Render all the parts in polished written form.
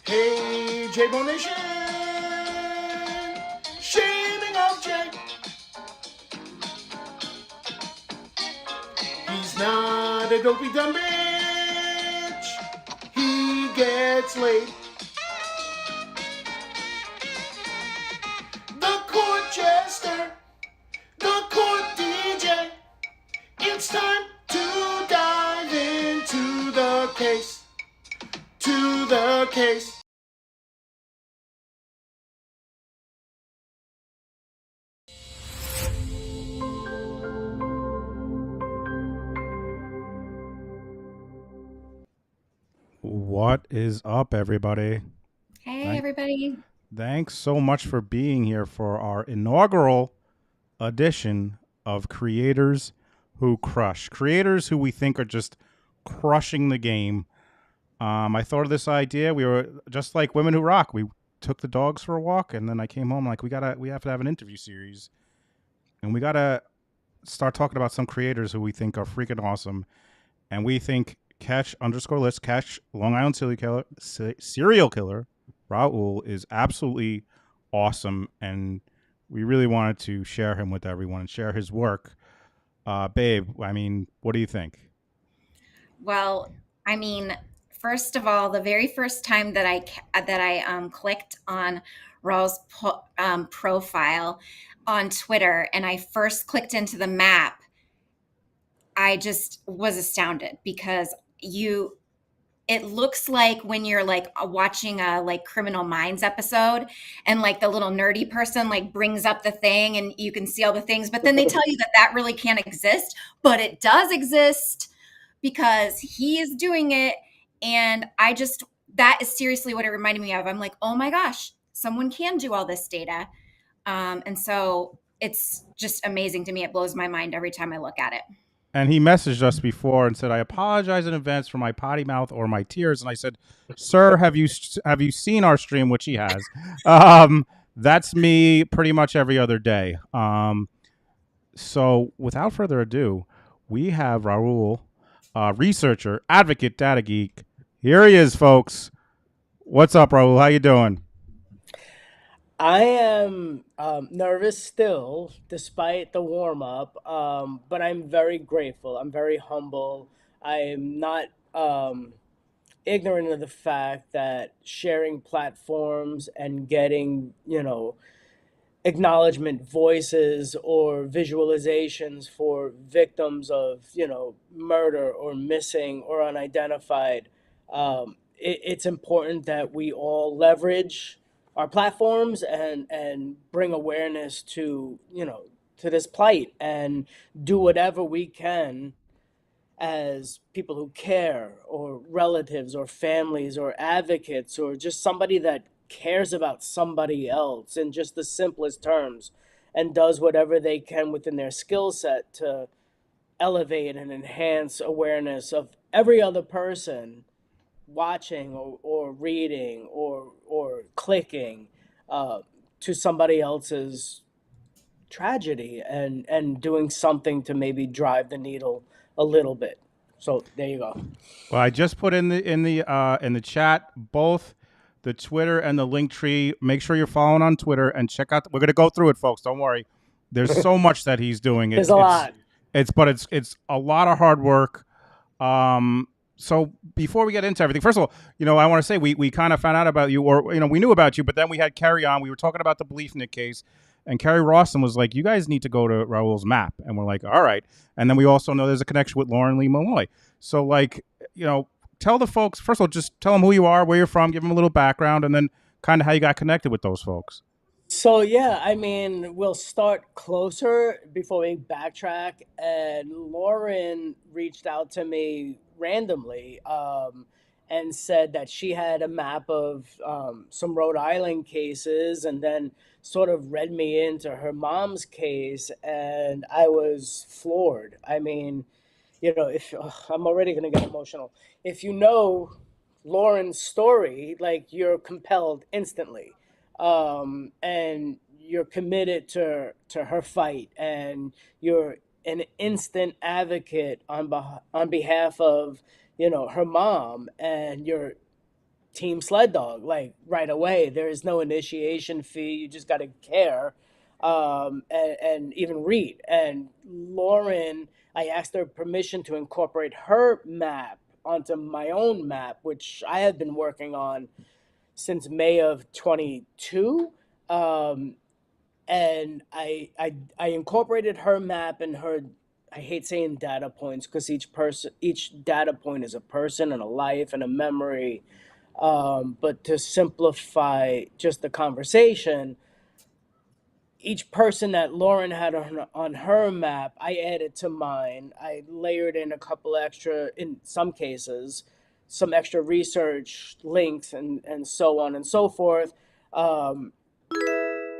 Hey, J-Bo Nation! Shaming of Jay. He's not a dopey dumb bitch. He gets laid. The court jester. The court DJ. It's time to dive into the case. To the case. What is up, everybody? Hey, everybody. Thanks so much for being here for our inaugural edition of Creators Who Crush. Creators who we think are just crushing the game. I thought of this idea. We were just like Women Who Rock. We took the dogs for a walk, and then I came home like we have to have an interview series, and we gotta start talking about some creators who we think are freaking awesome, and we think Catch_Lisk, Catch Long Island serial killer Raul is absolutely awesome, and we really wanted to share him with everyone and share his work. Babe, I mean, what do you think? Well, I mean, first of all, the very first time that I clicked on Raul's profile on Twitter and I first clicked into the map, I just was astounded because it looks like when you're like watching a like Criminal Minds episode and like the little nerdy person like brings up the thing and you can see all the things, but then they tell you that that really can't exist, but it does exist because he is doing it. And that is seriously what it reminded me of. I'm like, oh my gosh, someone can do all this data. And so it's just amazing to me. It blows my mind every time I look at it. And he messaged us before and said, "I apologize in advance for my potty mouth or my tears." And I said, "Sir, have you seen our stream?" Which he has. That's me pretty much every other day. So without further ado, we have Raul, researcher, advocate, data geek. Here he is, folks. What's up, Raul? How you doing? I am nervous still, despite the warm up, but I'm very grateful. I'm very humble. I'm not ignorant of the fact that sharing platforms and getting, acknowledgement voices or visualizations for victims of, murder or missing or unidentified. It's important that we all leverage our platforms and bring awareness to, to this plight and do whatever we can as people who care or relatives or families or advocates or just somebody that cares about somebody else in just the simplest terms and does whatever they can within their skill set to elevate and enhance awareness of every other person watching or reading or clicking uh, to somebody else's tragedy and doing something to maybe drive the needle a little bit. So there you go. Well, I just put in the chat both the Twitter and the link tree. Make sure you're following on Twitter and check out. We're gonna go through it, folks. Don't worry. There's so much that he's doing. There's a lot. It's a lot of hard work. So before we get into everything, first of all, I want to say we kind of found out about you, or we knew about you, but then we had Carrie on. We were talking about the Belief Nick case, and Carrie Rawson was like, "You guys need to go to Raul's map," and we're like, "All right." And then we also know there's a connection with Lauren Lee Malloy. So like, tell the folks first of all, just tell them who you are, where you're from, give them a little background, and then kind of how you got connected with those folks. So yeah, I mean, we'll start closer before we backtrack. And Lauren reached out to me randomly and said that she had a map of some Rhode Island cases, and then sort of read me into her mom's case, and I was floored. I mean, if I'm already gonna get emotional. If you know Lauren's story, like you're compelled instantly, and you're committed to her fight, and you're an instant advocate on behalf of her mom, and you're team sled dog, like right away. There is no initiation fee. You just got to care, and even read. And Lauren, I asked her permission to incorporate her map onto my own map, which I had been working on since May of 22. Um, and I incorporated her map and her, I hate saying data points because each data point is a person and a life and a memory. But to simplify just the conversation, each person that Lauren had on her map, I added to mine. I layered in a couple extra, in some cases, some extra research links and so on and so forth. Um,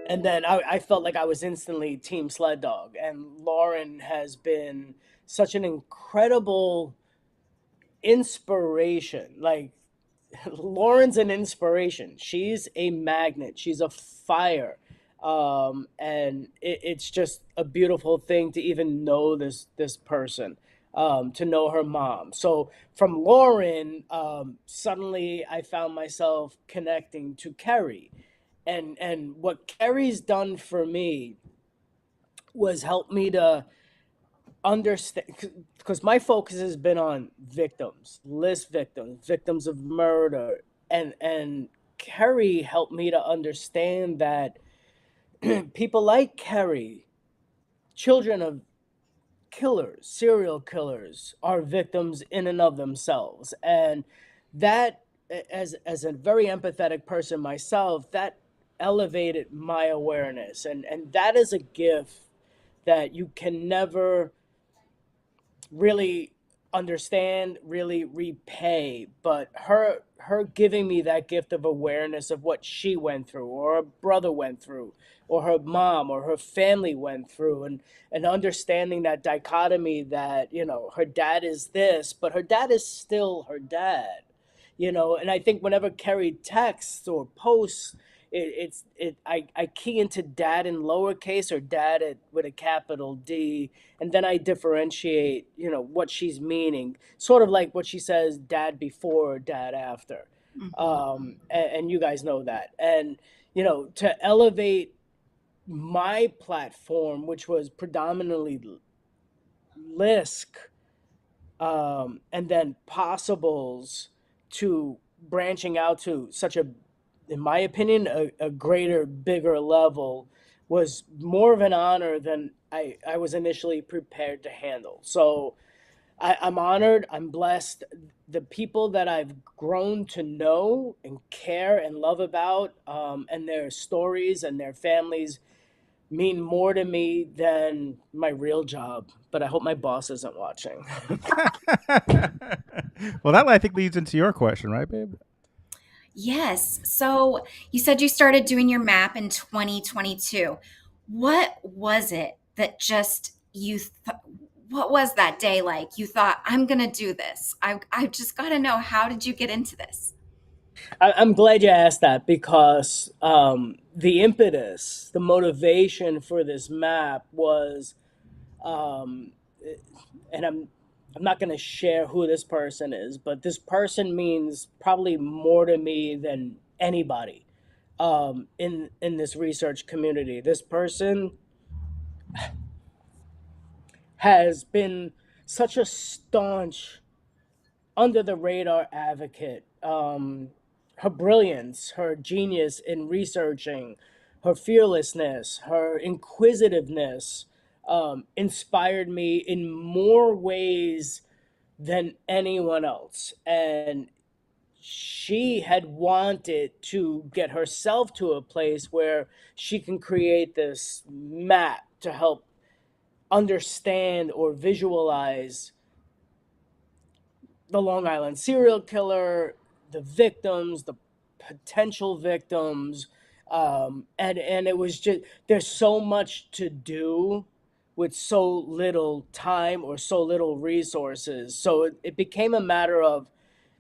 and then I felt like I was instantly Team Sled Dog. And Lauren has been such an incredible inspiration. Like, Lauren's an inspiration. She's a magnet. She's a fire. And it's just a beautiful thing to even know this person, to know her mom. So from Lauren, suddenly I found myself connecting to Kerry, and what Kerry's done for me was help me to understand, because my focus has been on victims, list victims, victims of murder, and Kerry helped me to understand that people like Kerry, children of killers, serial killers, are victims in and of themselves. And that, as a very empathetic person myself, that elevated my awareness. And that is a gift that you can never really understand, really repay. But her giving me that gift of awareness of what she went through, or her brother went through, or her mom or her family went through, and understanding that dichotomy that, her dad is this, but her dad is still her dad. And I think whenever Kerry texts or posts, I key into dad in lowercase or dad with a capital D, and then I differentiate, what she's meaning, sort of like what she says, dad before or dad after. And you guys know that. And to elevate my platform, which was predominantly Lisk, and then possibles, to branching out to such a, in my opinion, a greater, bigger level, was more of an honor than I was initially prepared to handle. So I'm honored. I'm blessed. The people that I've grown to know and care and love about, and their stories and their families, mean more to me than my real job. But I hope my boss isn't watching. Well, that I think leads into your question, right, babe? Yes. So you said you started doing your map in 2022. What was it that what was that day like? You thought, I'm going to do this. I just got to know, how did you get into this? I'm glad you asked that, because the impetus, the motivation for this map was, um, and I'm not going to share who this person is, but this person means probably more to me than anybody, in this research community. This person has been such a staunch, under the radar advocate. Her brilliance, her genius in researching, her fearlessness, her inquisitiveness, inspired me in more ways than anyone else. And she had wanted to get herself to a place where she can create this map to help understand or visualize the Long Island serial killer, the victims, the potential victims, and it was just, there's so much to do with so little time or so little resources. So it became a matter of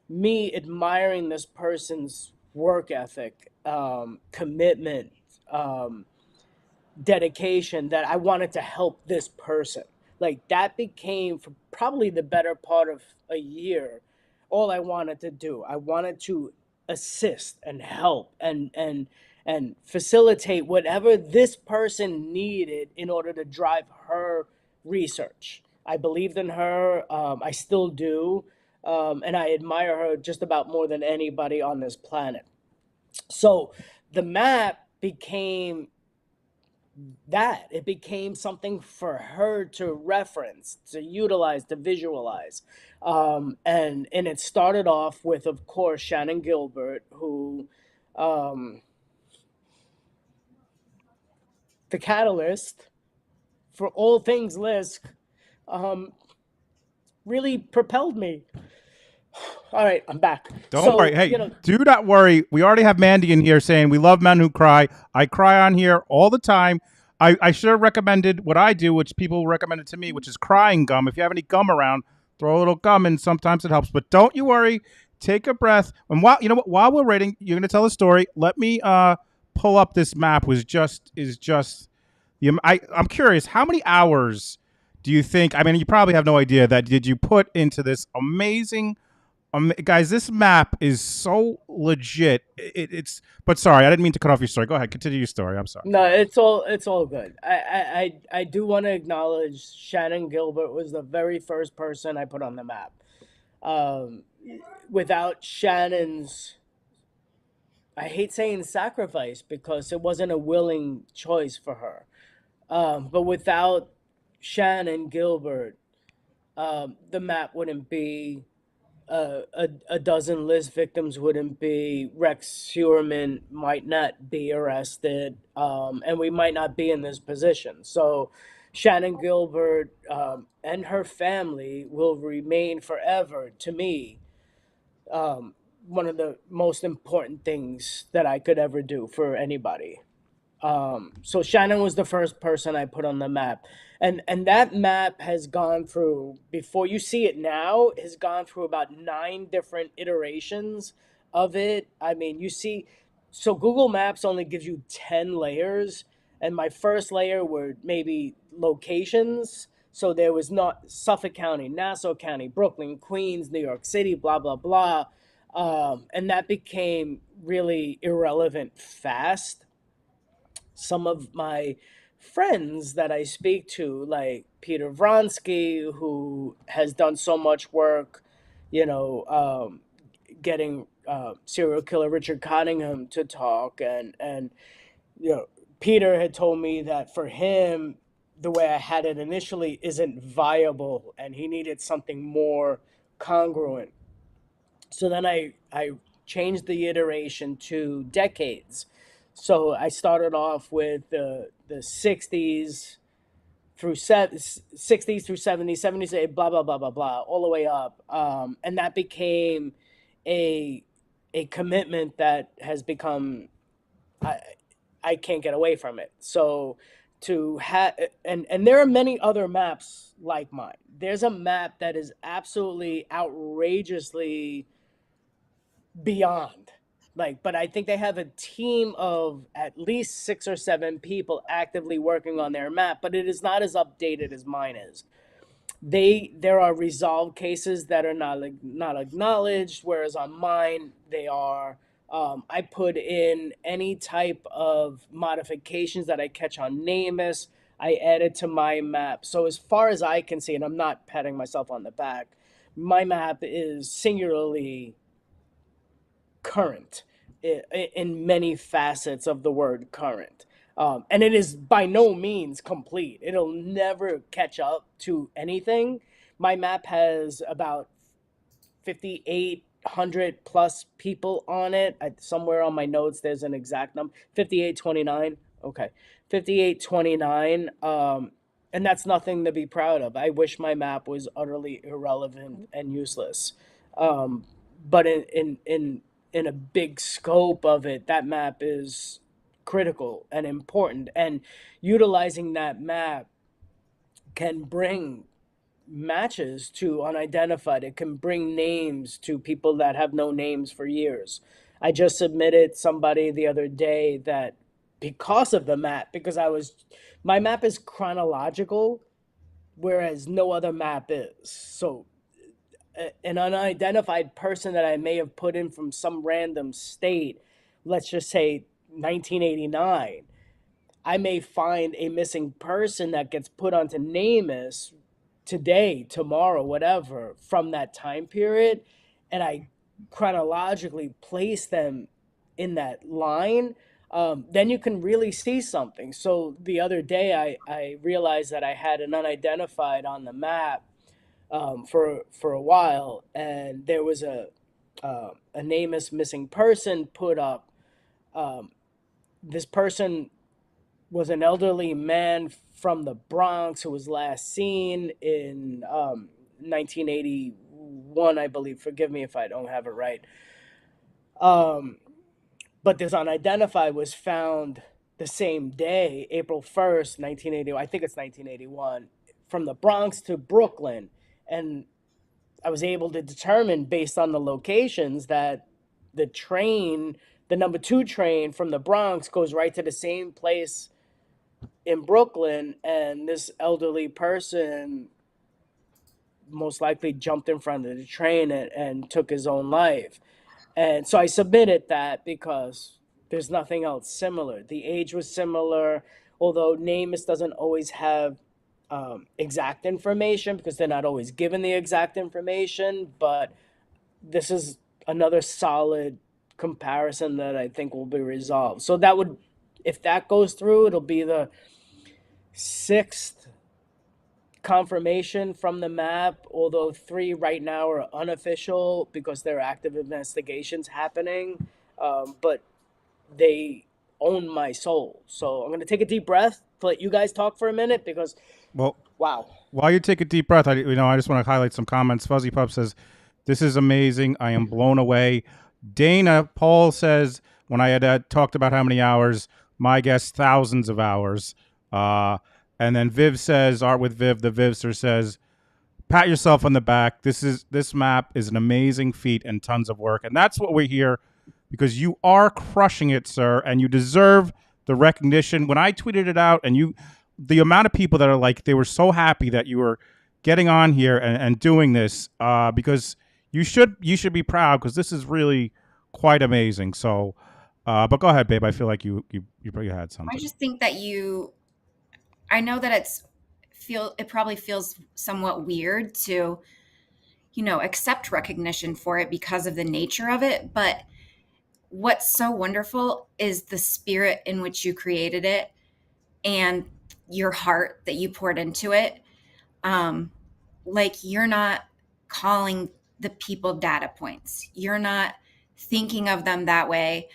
me admiring this person's work ethic, commitment, um, dedication, that I wanted to help this person. Like, that became, for probably the better part of a year, all I wanted to do. I wanted to assist and help and facilitate whatever this person needed in order to drive her research. I believed in her. I still do. And I admire her just about more than anybody on this planet. So the map became that. It became something for her to reference, to utilize, to visualize. And it started off with, of course, Shannon Gilbert, who the catalyst for all things Lisk, really propelled me. All right, I'm back. Don't worry. So, Hey, do not worry. We already have Mandy in here saying we love men who cry. I cry on here all the time. I should have recommended what I do, which people recommended to me, which is crying gum. If you have any gum around, throw a little gum in. Sometimes it helps. But don't you worry. Take a breath. And while we're waiting, you're going to tell a story. Let me pull up this map. I'm curious. How many hours do you think? I mean, you probably have no idea that did you put into this amazing. Guys, this map is so legit. It's. But sorry, I didn't mean to cut off your story. Go ahead, continue your story. I'm sorry. no, it's all good. I do want to acknowledge Shannon Gilbert was the very first person I put on the map. Um, Without Shannon's, I hate saying sacrifice because it wasn't a willing choice for her. But without Shannon Gilbert, the map wouldn't be, a dozen Lisk victims wouldn't be, Rex Heuermann might not be arrested, and we might not be in this position. So Shannon Gilbert, and her family will remain forever to me, one of the most important things that I could ever do for anybody. So Shannon was the first person I put on the map, and that map has gone through, before you see it now, has gone through about 9 different iterations of it. I mean, you see, so Google Maps only gives you 10 layers, and my first layer were maybe locations. So there was not Suffolk County, Nassau County, Brooklyn, Queens, New York City, blah blah blah, and that became really irrelevant fast. Some of my friends that I speak to, like Peter Vronsky, who has done so much work, you know, getting serial killer Richard Cottingham to talk, and Peter had told me that for him, the way I had it initially isn't viable, and he needed something more congruent. So then I changed the iteration to decades. So I started off with the 60s through 60s through 70s, 70s, blah blah blah blah blah, all the way up, and that became a commitment that has become, I I can't get away from it. So to have, and there are many other maps like mine. There's a map that is absolutely outrageously beyond, like, but I think they have a team of at least 6 or 7 people actively working on their map, but it is not as updated as mine is. There are resolved cases that are not acknowledged, whereas on mine they are. I put in any type of modifications that I catch on Namus. I added to my map. So as far as I can see, and I'm not patting myself on the back, my map is singularly current in many facets of the word current. And it is by no means complete. It'll never catch up to anything. My map has about 5,800 plus people on it. Somewhere on my notes, there's an exact number, 5,829. Okay, 5,829. And that's nothing to be proud of. I wish my map was utterly irrelevant and useless. But in a big scope of it, that map is critical and important. And utilizing that map can bring matches to unidentified. It can bring names to people that have no names for years. I just submitted somebody the other day that, because of the map, because my map is chronological, whereas no other map is. So an unidentified person that I may have put in from some random state, let's just say 1989, I may find a missing person that gets put onto NamUs today, tomorrow, whatever, from that time period, and I chronologically place them in that line, then you can really see something. So the other day, I realized that I had an unidentified on the map for a while, and there was a NamUs missing person put up. Um, this person was an elderly man from the Bronx who was last seen in 1981, I believe. Forgive me if I don't have it right. But this unidentified was found the same day, April 1st, 1980. I think it's 1981, from the Bronx to Brooklyn. And I was able to determine based on the locations that the train, the number 2 train from the Bronx, goes right to the same place in Brooklyn, and this elderly person most likely jumped in front of the train and took his own life. And so I submitted that because there's nothing else similar. The age was similar, although NamUs doesn't always have exact information because they're not always given the exact information. But this is another solid comparison that I think will be resolved. So that would, if that goes through, it'll be the 6th confirmation from the map, although 3 right now are unofficial because there are active investigations happening. But they own my soul. So I'm going to take a deep breath to let you guys talk for a minute because, Well, wow. while you take a deep breath, I just want to highlight some comments. Fuzzy Pup says, "This is amazing. I am blown away." Dana Paul says, "When I had talked about how many hours, my guess thousands of hours." And then Viv says, "Art with Viv." The Vivster says, "Pat yourself on the back. This map is an amazing feat and tons of work." And that's what we're here because you are crushing it, sir, and you deserve the recognition. When I tweeted it out, and the amount of people that are like, they were so happy that you were getting on here and doing this, because you should be proud because this is really quite amazing. So, but go ahead, babe. I feel like you had something. I just think that I know that it probably feels somewhat weird to, accept recognition for it because of the nature of it. But what's so wonderful is the spirit in which you created it and your heart that you poured into it. Like, you're not calling the people data points. You're not thinking of them that way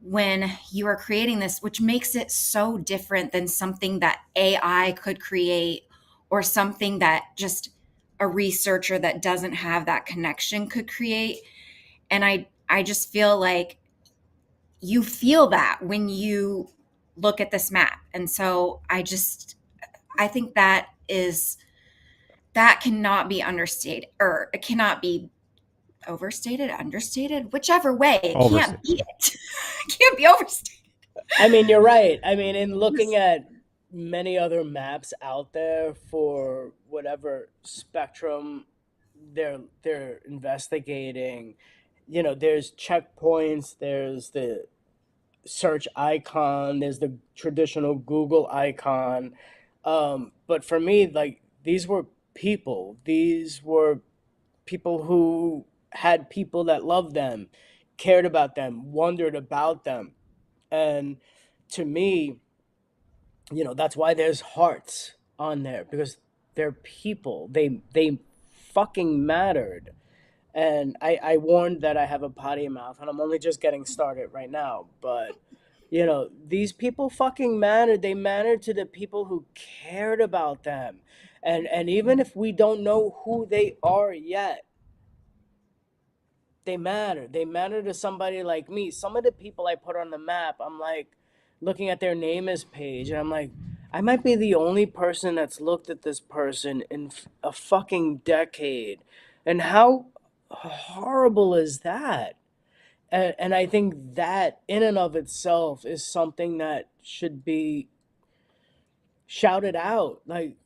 when you are creating this, which makes it so different than something that AI could create or something that just a researcher that doesn't have that connection could create. And I just feel like you feel that when you look at this map. And so I think that cannot be understated, or it cannot be overstated, understated, whichever way. It can't be it. It can't be overstated. I mean, you're right. I mean, in looking at many other maps out there for whatever spectrum they're investigating, there's checkpoints, there's the search icon, there's the traditional Google icon. But for me, like, these were people. These were people who had people that loved them, cared about them, wondered about them. And to me, that's why there's hearts on there, because they're people. They fucking mattered. And I warned that I have a potty mouth and I'm only just getting started right now. But, these people fucking mattered. They mattered to the people who cared about them. And even if we don't know who they are yet, they matter. They matter to somebody like me. Some of the people I put on the map, I'm like looking at their NamUs page, and I'm like, I might be the only person that's looked at this person in a fucking decade. And how horrible is that? And I think that in and of itself is something that should be shouted out. Like,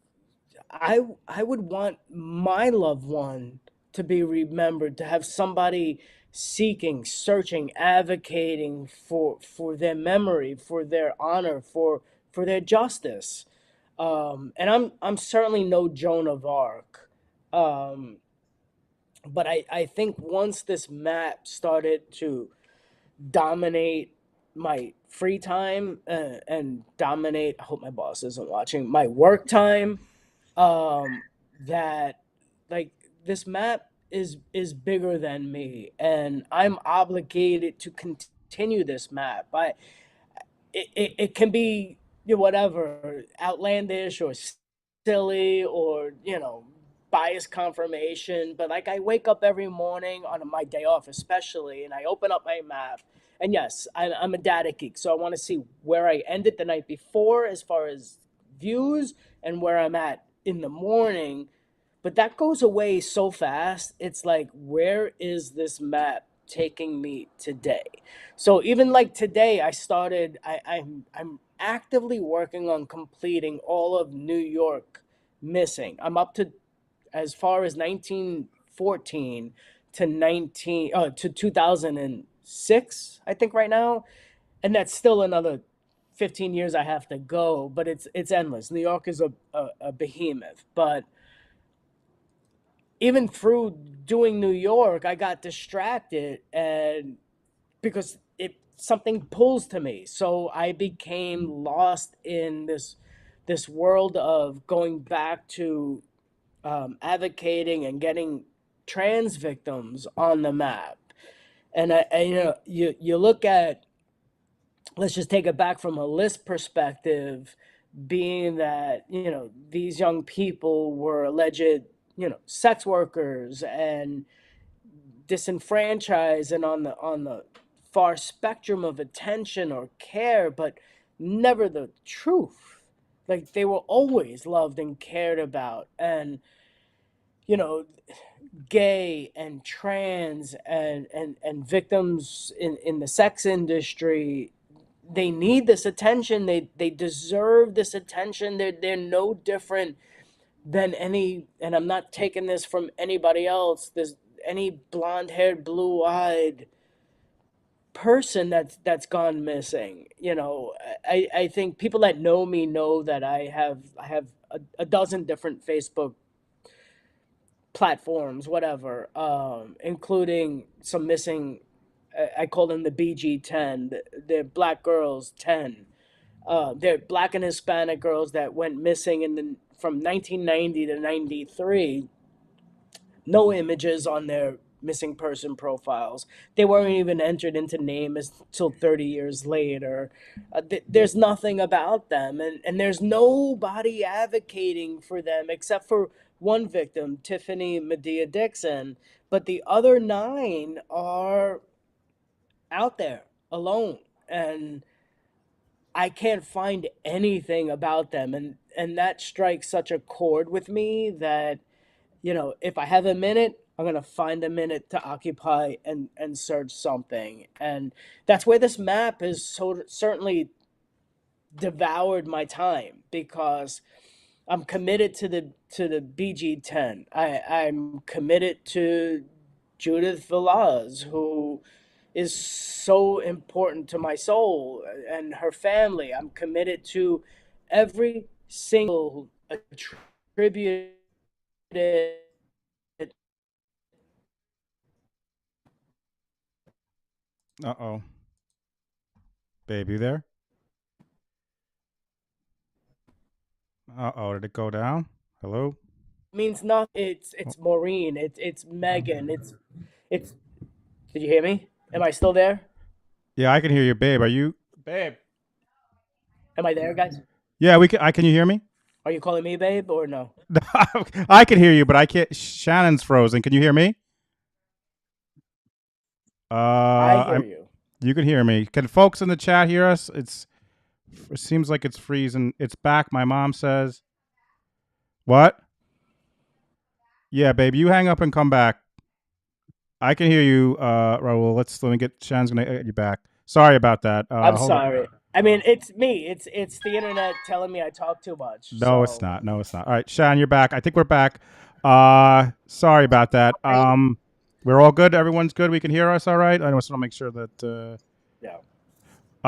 I would want my loved one to be remembered, to have somebody seeking, searching, advocating for their memory, for their honor, for their justice. And I'm certainly no Joan of Arc. Um, but I think once this map started to dominate my free time, and dominate, I hope my boss isn't watching, my work time, um, that, like, this map is bigger than me, and I'm obligated to continue this map. It can be, whatever, outlandish or silly, or bias confirmation, but like, I wake up every morning on my day off especially, and I open up my map, and yes, I'm a data geek, so I want to see where I ended the night before as far as views, and where I'm at in the morning. But that goes away so fast. It's like, where is this map taking me today? So even like today, I'm actively working on completing all of New York missing. I'm up to as far as 1914 to 2006, I think, right now, and that's still another 15 years I have to go. But it's endless. New York is a behemoth, but even through doing New York, I got distracted, and because it something pulls to me, so I became lost in this world of going back to, advocating and getting trans victims on the map. And you look at, let's just take it back from a Lisk perspective, being that these young people were alleged sex workers and disenfranchised and on the far spectrum of attention or care, but never the truth. Like, they were always loved and cared about, and you know gay and trans and victims in the sex industry, they need this attention. They deserve this attention. They're no different than any, and I'm not taking this from anybody else, there's any blonde-haired, blue-eyed person that's gone missing. I think people that know me know that I have a dozen different Facebook platforms, whatever, including some missing. I call them the BG10. They're Black Girls 10. They're Black and Hispanic girls that went missing from 1990 to 93. No images on their missing person profiles. They weren't even entered into name until 30 years later. There's nothing about them, and there's nobody advocating for them except for one victim, Tiffany Medea Dixon. But the other 9 are out there alone, and I can't find anything about them, and that strikes such a chord with me that, if I have a minute, I'm gonna find a minute to occupy and search something, and that's where this map has certainly devoured my time, because I'm committed to the BG10. I'm committed to Judith Velaz, who is so important to my soul and her family. I'm committed to every single attributed. Uh-oh. Babe, you there? Uh-oh, did it go down? Hello? Means nothing. It's Maureen. It's Megan. It's. Did you hear me? Am I still there? Yeah, I can hear you, babe. Are you Babe? Am I there, guys? Yeah, can you hear me? Are you calling me babe or no? I can hear you, but I can't. Shannon's frozen. Can you hear me? I hear I'm you. You can hear me. Can folks in the chat hear us? It seems like it's freezing. It's back, my mom says. What? Yeah, babe, you hang up and come back. I can hear you, Raul. Let me get Shannon's gonna get you back. Sorry about that. I'm Hold on. sorry. I mean, it's me. It's the internet telling me I talk too much. No, it's So not. No, it's not. All right, Shannon, you're back. I think we're back. Sorry about that. Are you? We're all good. Everyone's good. We can hear us all right. I just want to make sure that. Yeah.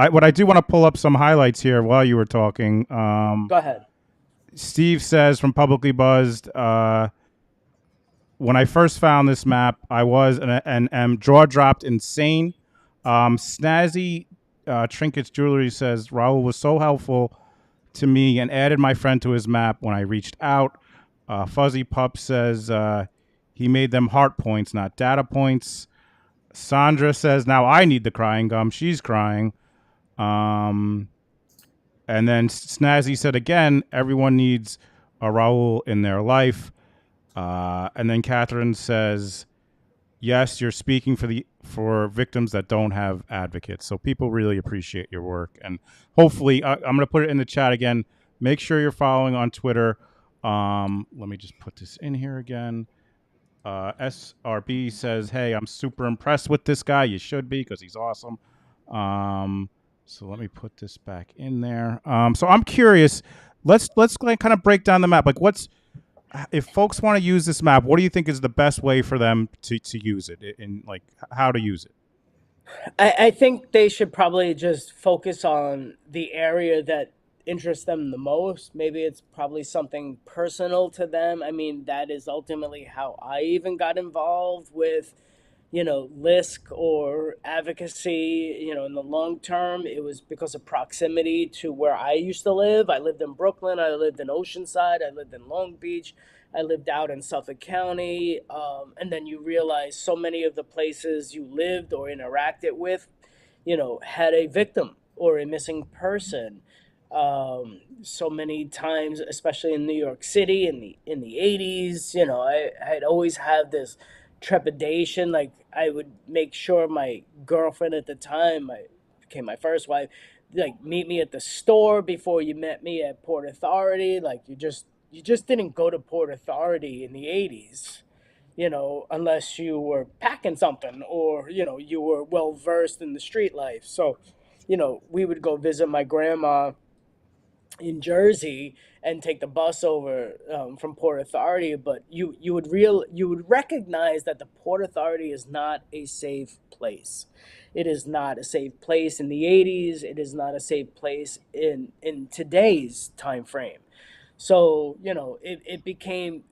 What I do want to pull up some highlights here while you were talking. Go ahead. Steve says from Publicly Buzzed. When I first found this map, I was and am jaw dropped insane. Snazzy Trinkets Jewelry says Raul was so helpful to me and added my friend to his map when I reached out. Fuzzy Pup says he made them heart points, not data points. Sandra says now I need the crying gum. She's crying. Um, and then Snazzy said again, everyone needs a Raul in their life. And then Catherine says, yes, you're speaking for victims that don't have advocates. So people really appreciate your work, and hopefully, I'm going to put it in the chat again. Make sure you're following on Twitter. Let me just put this in here again. SRB says, "Hey, I'm super impressed with this guy. You should be because he's awesome." So let me put this back in there. So I'm curious. Let's kind of break down the map. Like, if folks want to use this map, what do you think is the best way for them to use it, in like how to use it? I think they should probably just focus on the area that interests them the most. Maybe it's probably something personal to them. I mean, that is ultimately how I even got involved with, Lisk or advocacy. In the long term, it was because of proximity to where I used to live. I lived in Brooklyn, I lived in Oceanside, I lived in Long Beach, I lived out in Suffolk County. And then you realize so many of the places you lived or interacted with, had a victim or a missing person. So many times, especially in New York City in the 80s, I'd always have this trepidation. Like, I would make sure my girlfriend at the time, became my first wife, like, meet me at the store before you met me at Port Authority. Like, you just didn't go to Port Authority in the 80s, unless you were packing something, or you were well versed in the street life. So, we would go visit my grandma in Jersey and take the bus over, from Port Authority. But you would recognize that the Port Authority is not a safe place. It is not a safe place in the 80s. It is not a safe place in today's time frame. So, it became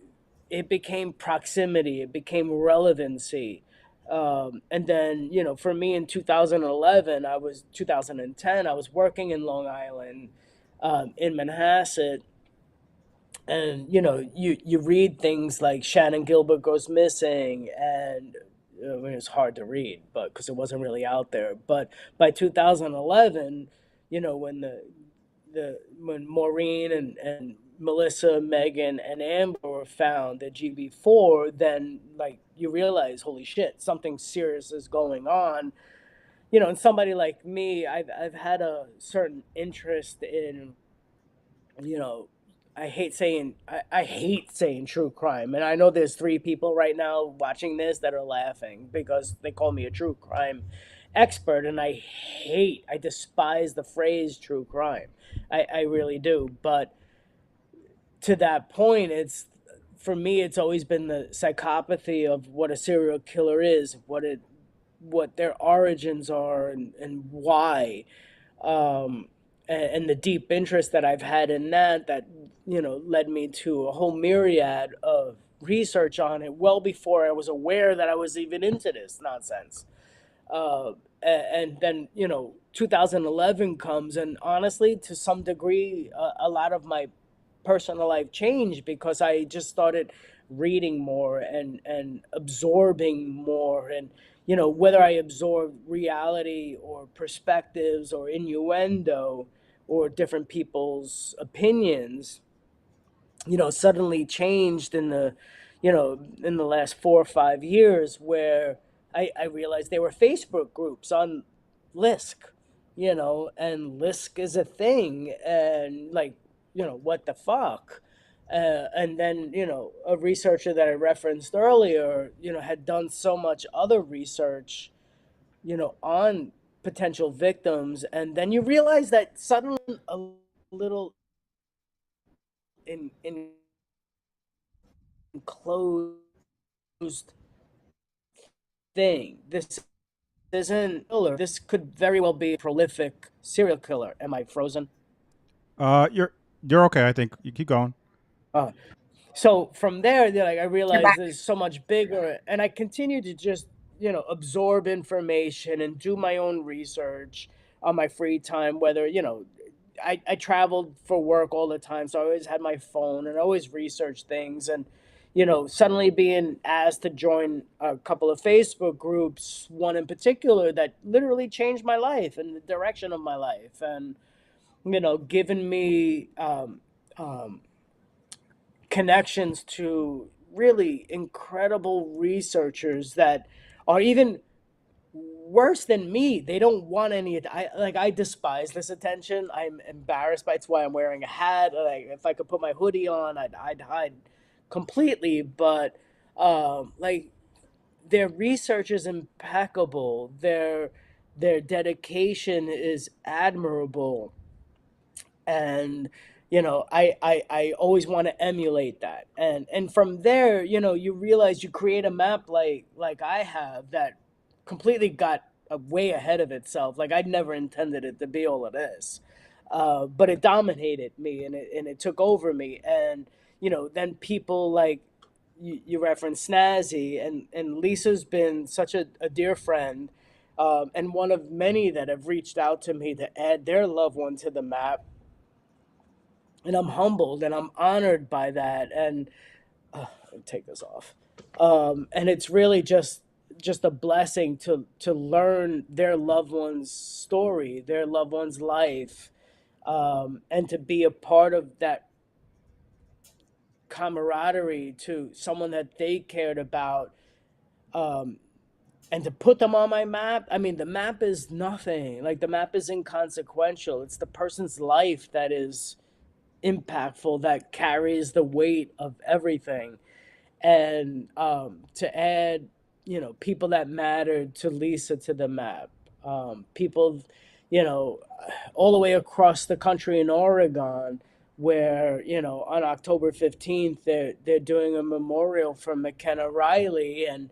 proximity, it became relevancy. And then, for me in 2010, I was working in Long Island, in Manhasset. And you read things like Shannon Gilbert goes missing, and I mean, it's hard to read, but because it wasn't really out there. But by 2011, when when Maureen and Melissa, Megan, and Amber were found at GB4, then, like, you realize, holy shit, something serious is going on. And somebody like me, I've had a certain interest in, you know, I hate saying true crime. And I know there's three people right now watching this that are laughing because they call me a true crime expert, and I despise the phrase true crime. I really do. But to that point, for me, it's always been the psychopathy of what a serial killer is, what their origins are, and why. And the deep interest that I've had in that led me to a whole myriad of research on it well before I was aware that I was even into this nonsense. And then 2011 comes, and honestly, to some degree, a lot of my personal life changed because I just started reading more and absorbing more. And whether I absorbed reality or perspectives or innuendo or different people's opinions, suddenly changed in the last 4 or 5 years, where I realized there were Facebook groups on Lisk, and Lisk is a thing, and, like, what the fuck. And then, a researcher that I referenced earlier, had done so much other research, on potential victims. And then you realize that suddenly a little in enclosed thing. This isn't killer. This could very well be a prolific serial killer. Am I frozen? You're okay. I think you keep going. Uh, so from there, like I You're realized back. there's so much bigger, and I continue to just absorb information and do my own research on my free time. Whether I traveled for work all the time, so I always had my phone and I always researched things. And suddenly being asked to join a couple of Facebook groups, one in particular that literally changed my life and the direction of my life, and given me connections to really incredible researchers that are even worse than me. They don't want any. I despise this attention. I'm embarrassed by it's why I'm wearing a hat. Like if I could put my hoodie on, I'd hide completely. But like their research is impeccable. Their dedication is admirable, and I always want to emulate that. And from there, you realize you create a map like I have that completely got way ahead of itself. Like I'd never intended it to be all of this, but it dominated me, and it took over me. And then people like you referenced Snazzy, and Lisa's been such a dear friend, and one of many that have reached out to me to add their loved one to the map. And I'm humbled and I'm honored by that. And take this off. And it's really just a blessing to learn their loved one's story, their loved one's life, and to be a part of that camaraderie to someone that they cared about. And to put them on my map, I mean, the map is nothing. Like the map is inconsequential. It's the person's life that is impactful, that carries the weight of everything. And to add people that mattered to Lisa to the map, people you know all the way across the country in Oregon, where on October 15th they're doing a memorial for McKenna Riley. And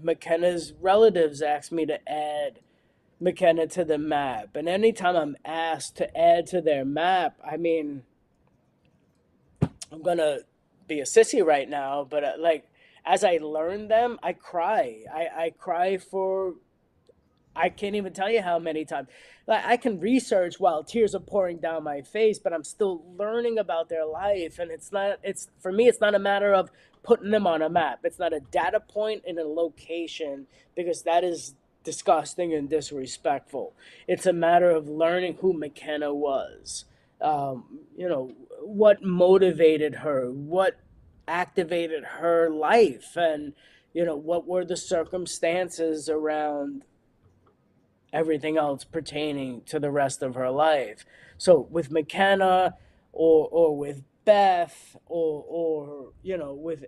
McKenna's relatives asked me to add McKenna to the map. And anytime I'm asked to add to their map, I mean, I'm gonna be a sissy right now, but like as I learn them, I cry. I cry for, I can't even tell you how many times. Like I can research while tears are pouring down my face, but I'm still learning about their life. And it's for me, it's not a matter of putting them on a map. It's not a data point in a location, because that is disgusting and disrespectful. It's a matter of learning who McKenna was. What motivated her, what activated her life, and what were the circumstances around everything else pertaining to the rest of her life. So with McKenna, or with Beth, or with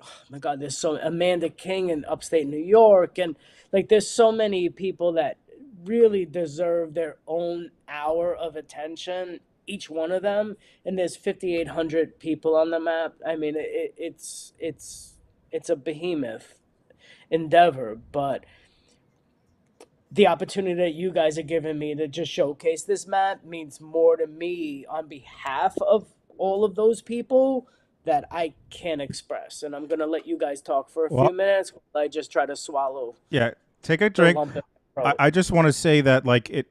oh my God, there's so Amanda King in upstate New York. And like there's so many people that really deserve their own hour of attention, each one of them. And there's 5,800 people on the map. I mean, it's a behemoth endeavor, but the opportunity that you guys are giving me to just showcase this map means more to me on behalf of all of those people that I can't express. And I'm going to let you guys talk for a Well, few minutes while I just try to swallow yeah, take a the drink. lump in my I, throat. I just want to say that, like, I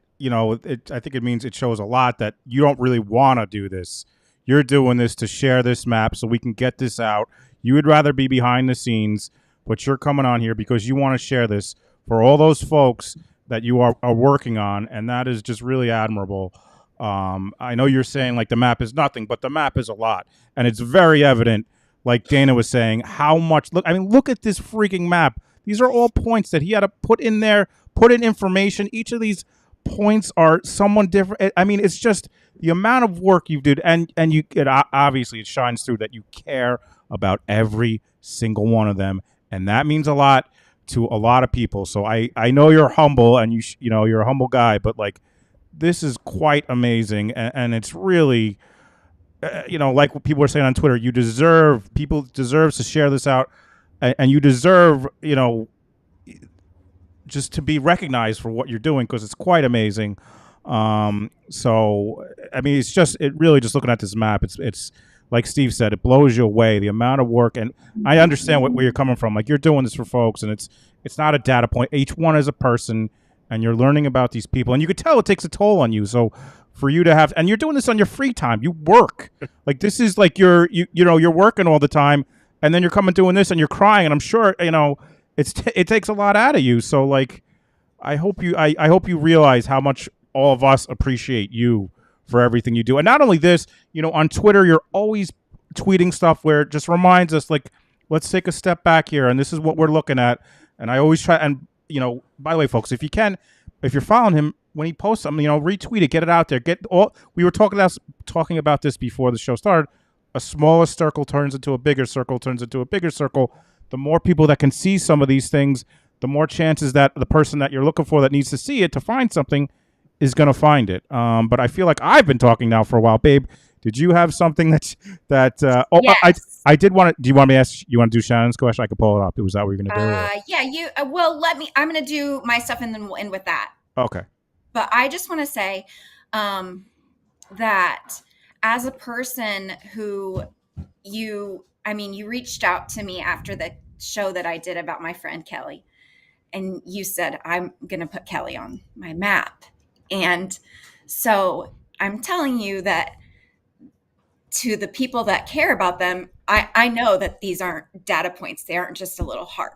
think it means it shows a lot that you don't really want to do this. You're doing this to share this map so we can get this out. You would rather be behind the scenes, but you're coming on here because you want to share this for all those folks that you are working on, and that is just really admirable. I know you're saying like the map is nothing, but the map is a lot, and it's very evident, like Dana was saying, how much. Look, I mean, look at this freaking map. These are all points that he had to put in there, put in information. Each of these points are someone different. I mean, it's just the amount of work you did, and obviously it shines through that you care about every single one of them, and that means a lot to a lot of people. So I know you're humble, and you're a humble guy, but like this is quite amazing, and it's really like what people are saying on Twitter, people deserve to share this out, and you deserve, just to be recognized for what you're doing, because it's quite amazing. So I mean, it really just looking at this map. It's like Steve said, it blows you away, the amount of work. And I understand where you're coming from. Like, you're doing this for folks, and it's not a data point. Each one is a person, and you're learning about these people, and you could tell it takes a toll on you. So for you to have, and you're doing this on your free time, you work. Like, this is like you're working all the time, and then you're coming doing this, and you're crying, and I'm sure it takes a lot out of you. So like, I hope you realize how much all of us appreciate you for everything you do. And not only this, on Twitter, you're always tweeting stuff where it just reminds us, like, let's take a step back here, and this is what we're looking at. And I always try, and by the way, folks, if you're following him, when he posts something, retweet it, get it out there. We were talking about this before the show started. A smaller circle turns into a bigger circle, turns into a bigger circle. The more people that can see some of these things, the more chances that the person that you're looking for that needs to see it to find something is going to find it. But I feel like I've been talking now for a while. Babe, did you have something Yes. I did want to, do you want me to ask, you want to do Shannon's question? I could pull it up. Was that what you're going to do? Yeah, well, I'm going to do my stuff and then we'll end with that. Okay. But I just want to say that as a person who you reached out to me after the show that I did about my friend Kelly, and you said, I'm going to put Kelly on my map. And so I'm telling you that to the people that care about them, I know that these aren't data points. They aren't just a little heart.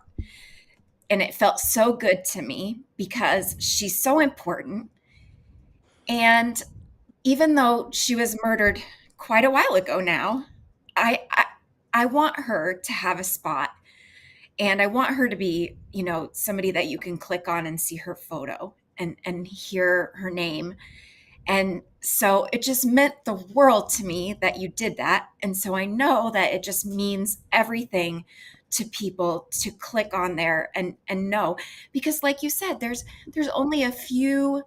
And it felt so good to me because she's so important. And even though she was murdered quite a while ago now, I want her to have a spot. And I want her to be, somebody that you can click on and see her photo and hear her name. And so it just meant the world to me that you did that. And so I know that it just means everything to people to click on there and know, because like you said, there's only a few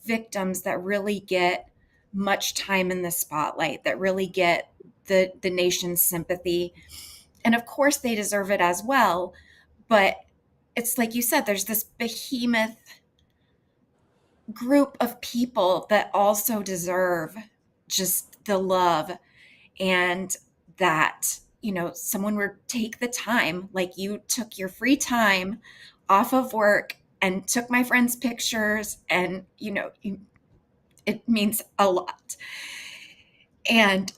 victims that really get much time in the spotlight, that really get the nation's sympathy. And of course they deserve it as well. But it's like you said, there's this behemoth group of people that also deserve just the love, and that, someone would take the time, like you took your free time off of work and took my friend's pictures, and, it means a lot. And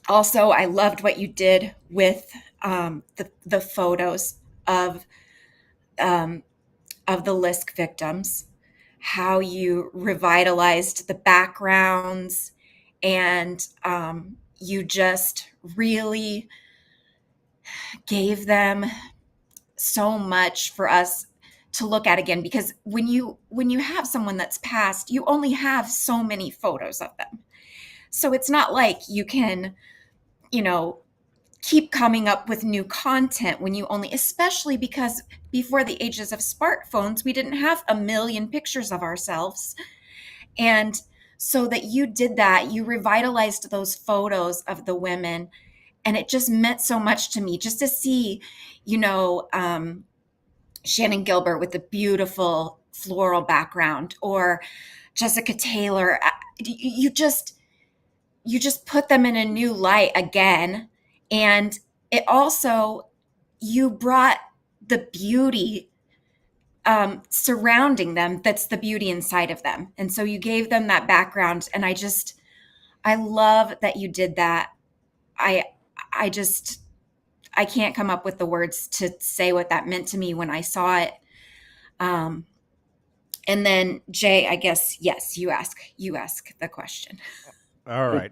also, I loved what you did with the photos of the Lisk victims, how you revitalized the backgrounds, and you just really gave them so much for us to look at again. Because when you have someone that's passed, you only have so many photos of them. So it's not like you can, keep coming up with new content when you only, especially because before the ages of smartphones, we didn't have a million pictures of ourselves. And so that you did that, you revitalized those photos of the women. And it just meant so much to me just to see, Shannon Gilbert with the beautiful floral background, or Jessica Taylor. You just put them in a new light again. And it also, you brought the beauty surrounding them. That's the beauty inside of them. And so you gave them that background. And I love that you did that. I can't come up with the words to say what that meant to me when I saw it. And then Jay, I guess, yes, you ask the question. All right.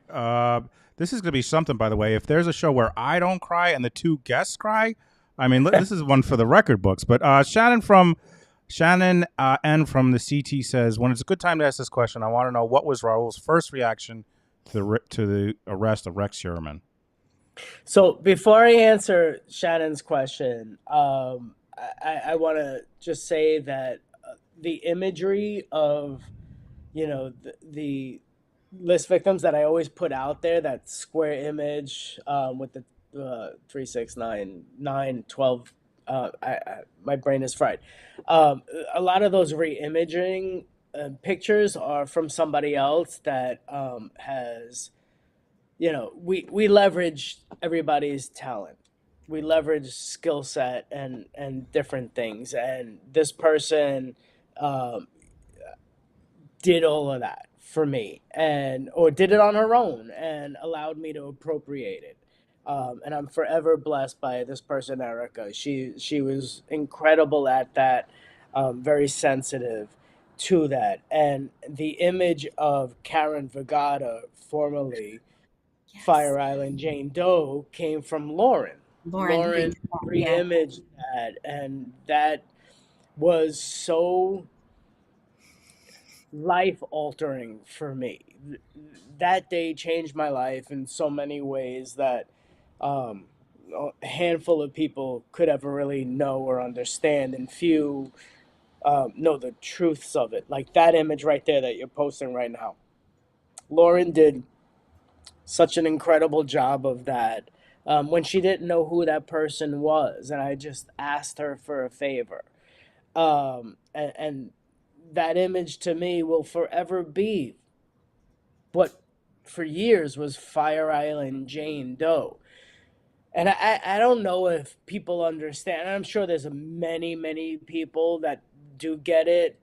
This is going to be something, by the way. If there's a show where I don't cry and the two guests cry, I mean, this is one for the record books. But Shannon N from the CT says, when it's a good time to ask this question, I want to know, what was Raul's first reaction to the arrest of Rex Sherman? So before I answer Shannon's question, I want to just say that the imagery of, the list victims that I always put out there, that square image with the 3, 6, 9, 9, 12. My brain is fried. A lot of those re-imaging pictures are from somebody else that has, we leverage everybody's talent. We leverage skill set and different things. And this person um, did all of that for me, and or did it on her own and allowed me to appropriate it. And I'm forever blessed by this person, Erica. She was incredible at that, very sensitive to that. And the image of Karen Vergata, formerly Yes. Fire Island Jane Doe, came from Lauren. Lauren Lauren reached out. Yeah. re-imaged that, and that was so life altering for me. That day changed my life in so many ways that um, a handful of people could ever really know or understand, and few know the truths of it. Like that image right there that you're posting right now. Lauren did such an incredible job of that when she didn't know who that person was, and I just asked her for a favor. And that image to me will forever be what for years was Fire Island Jane Doe. And I don't know if people understand. I'm sure there's many, many people that do get it,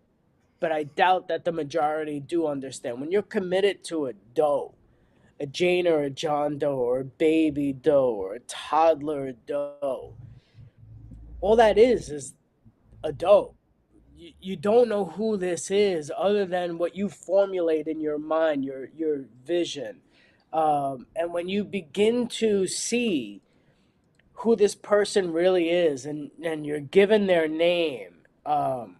but I doubt that the majority do understand. When you're committed to a doe, a Jane or a John Doe or a baby doe or a toddler doe, all that is a doe. You don't know who this is other than what you formulate in your mind, your vision. And when you begin to see who this person really is, and you're given their name, and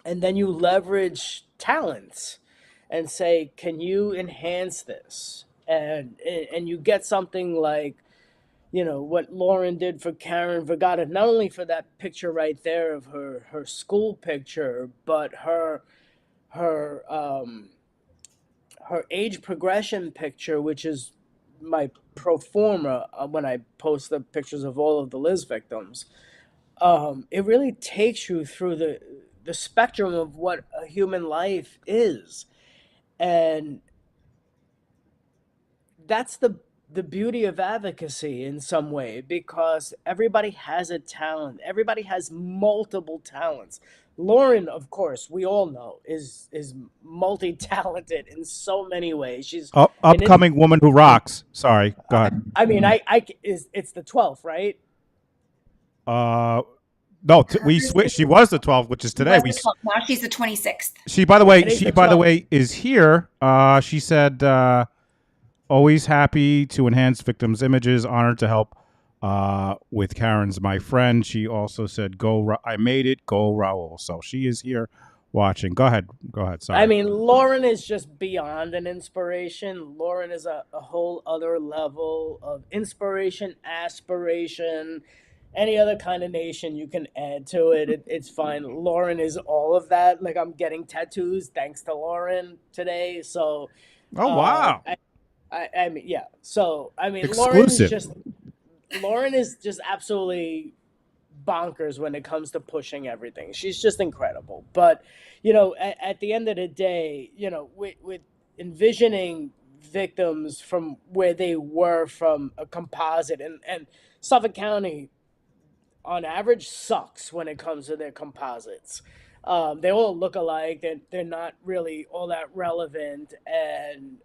then you leverage talents and say, can you enhance this? And you get something like, what Lauren did for Karen Vergata, not only for that picture right there of her school picture, but her her age progression picture, which is my pro forma when I post the pictures of all of the Liz victims. It really takes you through the spectrum of what a human life is, and that's the beauty of advocacy in some way, because everybody has a talent, everybody has multiple talents. Lauren, of course, we all know, is multi-talented in so many ways. She's an in, Upcoming woman who rocks. Sorry, go ahead. I mean, I is it's the 12th, right? Uh, no, we Hers switched. She was the 12th, which is today. was the 12th. Now she's the 26th. She, by the way, Today's the 12th. is here. She said, always happy to enhance victims' images. Honored to help with Karen's my friend. She also said, I made it. Go Raul. So she is here watching. Go ahead. Go ahead. Sorry. I mean, Lauren is just beyond an inspiration. Lauren is a whole other level of inspiration, aspiration, any other kind of nation you can add to it's fine. Lauren is all of that. Like, I'm getting tattoos thanks to Lauren today. So, Oh, wow. I mean, yeah. So, I mean, Exclusive. Lauren is just absolutely bonkers when it comes to pushing everything. She's just incredible. But, at the end of the day, with envisioning victims from where they were from a composite, and Suffolk County on average sucks when it comes to their composites. They all look alike. They're not really all that relevant. And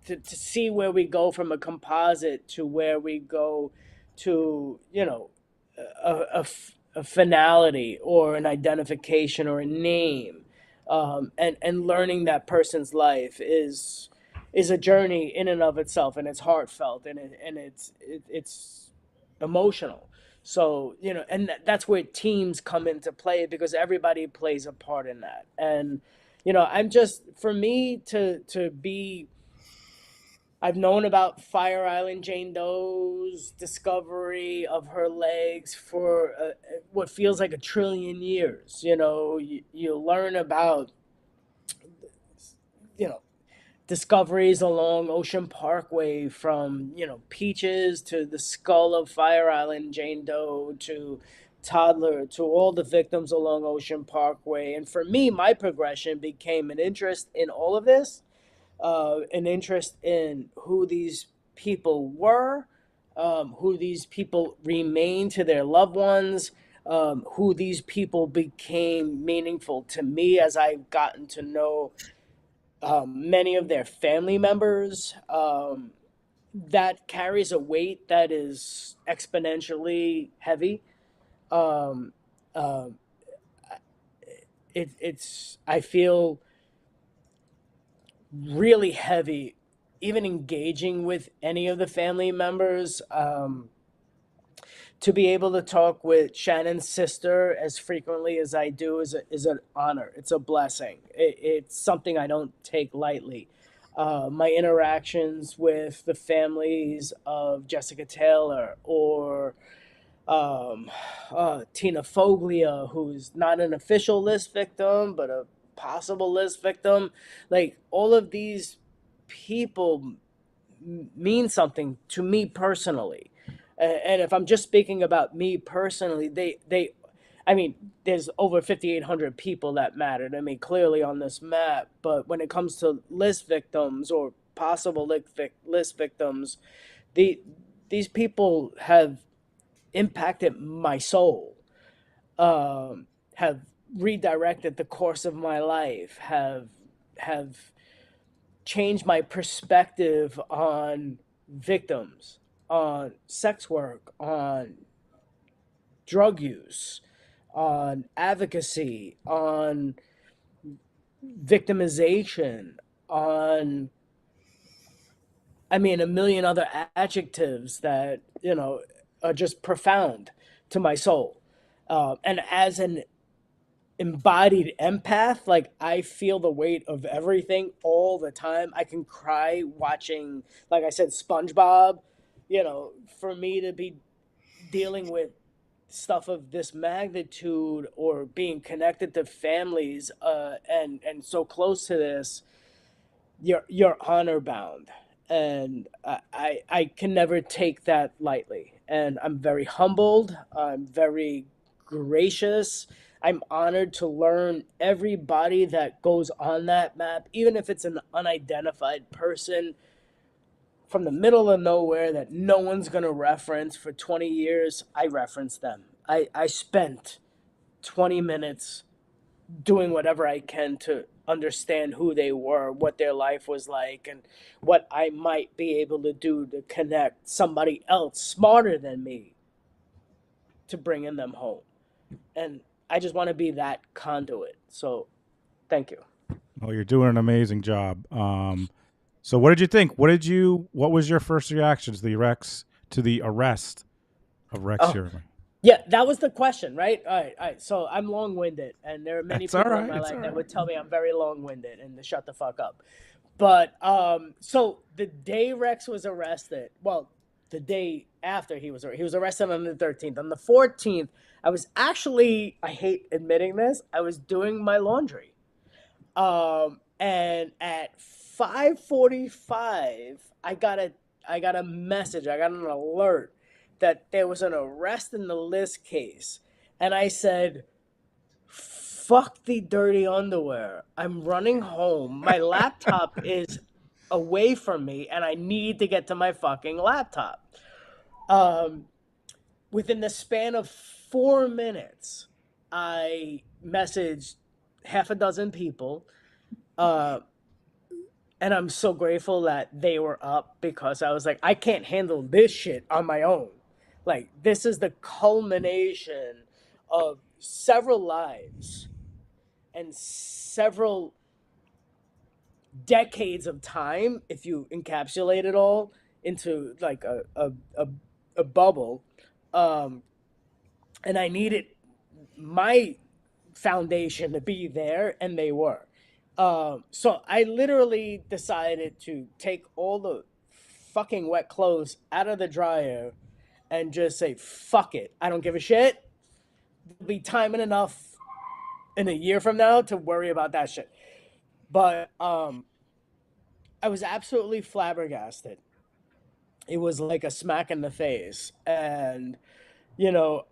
to see where we go from a composite to where we go to, a finality or an identification or a name, and learning that person's life is a journey in and of itself, and it's heartfelt, and it's emotional. So, and that's where teams come into play, because everybody plays a part in that. And, I'm just, for me to be, I've known about Fire Island Jane Doe's discovery of her legs for what feels like a trillion years. You learn about, you know, discoveries along Ocean Parkway, from, Peaches to the skull of Fire Island Jane Doe to Toddler to all the victims along Ocean Parkway. And for me, my progression became an interest in all of this, an interest in who these people were, who these people remain to their loved ones, who these people became meaningful to me as I've gotten to know many of their family members. That carries a weight that is exponentially heavy. Um, um, it's I feel really heavy, even engaging with any of the family members. To be able to talk with Shannon's sister as frequently as I do is an honor. It's a blessing. It's something I don't take lightly. My interactions with the families of Jessica Taylor or um, Tina Foglia, who's not an official List victim, but a possible List victim. Like, all of these people mean something to me personally. And if I'm just speaking about me personally, I mean, there's over 5,800 people that matter to me clearly on this map. But when it comes to List victims or possible List victims, the these people have impacted my soul, have redirected the course of my life, have changed my perspective on victims, on sex work, on drug use, on advocacy, on victimization, on, I mean, a million other adjectives that, are just profound to my soul. And as an embodied empath, like, I feel the weight of everything all the time. I can cry watching, like I said, SpongeBob. For me to be dealing with stuff of this magnitude or being connected to families, and so close to this, you're honor bound, and I can never take that lightly. And I'm very humbled. I'm very gracious. I'm honored to learn everybody that goes on that map, even if it's an unidentified person from the middle of nowhere that no one's gonna reference for 20 years. I reference them. I spent 20 minutes doing whatever I can to understand who they were, what their life was like, and what I might be able to do to connect somebody else smarter than me to bringing them home. And I just want to be that conduit. So thank you. Well, you're doing an amazing job. So what did you think? What was your first reaction to the arrest of Rex Oh, Hurley? yeah, that was the question, right? All right. So I'm long-winded, and there are many It's all people in right. my It's all life that right. would tell me I'm very long-winded and to shut the fuck up. But so the day Rex was arrested, well, the day after he was arrested on the 13th. On the 14th, I was actually, I hate admitting this, I was doing my laundry. And at 5:45, I got a message, I got an alert that there was an arrest in the Lisk case. And I said, fuck the dirty underwear. I'm running home. My laptop is away from me and I need to get to my fucking laptop. Um, Within the span of 4 minutes, I messaged half a dozen people. Uh, and I'm so grateful that they were up, because I was like, I can't handle this shit on my own. Like, this is the culmination of several lives and several decades of time, if you encapsulate it all into like a bubble. Um, and I needed my foundation to be there, and they were. So I literally decided to take all the fucking wet clothes out of the dryer and just say, fuck it. I don't give a shit. There'll be time and enough in a year from now to worry about that shit. But I was absolutely flabbergasted. It was like a smack in the face. And,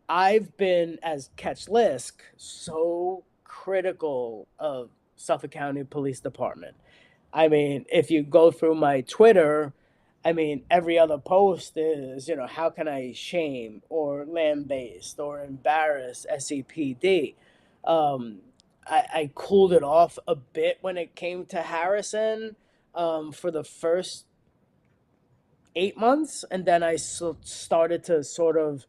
I've been, as Catch Lisk, so critical of Suffolk County Police Department. I mean, if you go through my Twitter, I mean, every other post is, how can I shame or lambaste or embarrass SEPD? Um, I cooled it off a bit when it came to Harrison for the first 8 months. And then I started to sort of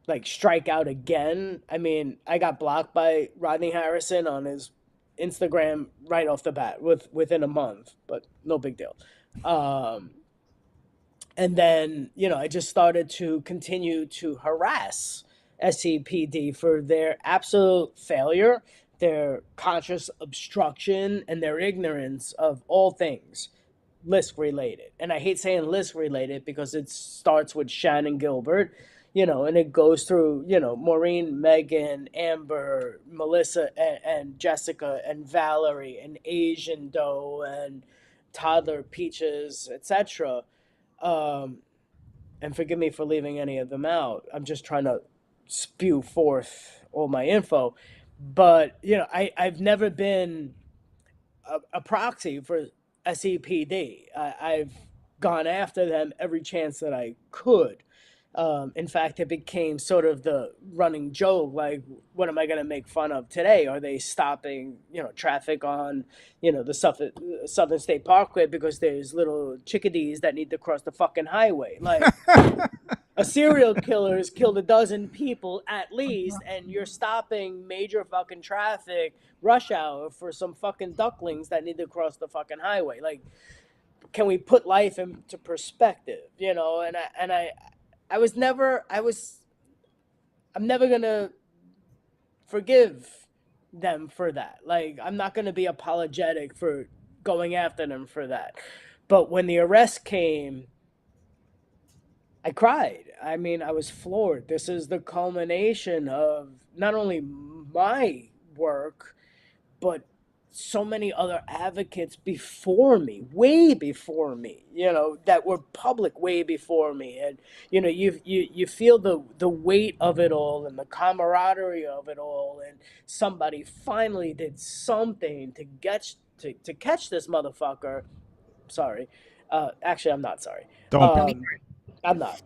like strike out again. I mean, I got blocked by Rodney Harrison on his Instagram right off the bat within a month, but no big deal. And then, I just started to continue to harass SCPD for their absolute failure, their conscious obstruction, and their ignorance of all things Lisk related. And I hate saying Lisk related because it starts with Shannon Gilbert, and it goes through, Maureen, Megan, Amber, Melissa, and Jessica, and Valerie, and Asian Doe, and Toddler Peaches, etc. And forgive me for leaving any of them out. I'm just trying to spew forth all my info. But, I've never been a proxy for SEPD. I've gone after them every chance that I could. In fact, it became sort of the running joke. Like, what am I going to make fun of today? Are they stopping, traffic on, the Southern State Parkway because there's little chickadees that need to cross the fucking highway? Like, a serial killer has killed a dozen people at least, and you're stopping major fucking traffic rush hour for some fucking ducklings that need to cross the fucking highway. Like, can we put life into perspective? I'm never gonna forgive them for that. Like, I'm not gonna be apologetic for going after them for that. But when the arrest came, I cried. I mean, I was floored. This is the culmination of not only my work, but so many other advocates before me, way before me, that were public way before me. And, you feel the weight of it all and the camaraderie of it all. And somebody finally did something to catch this motherfucker. Sorry. Actually, I'm not sorry. Don't be. I'm not.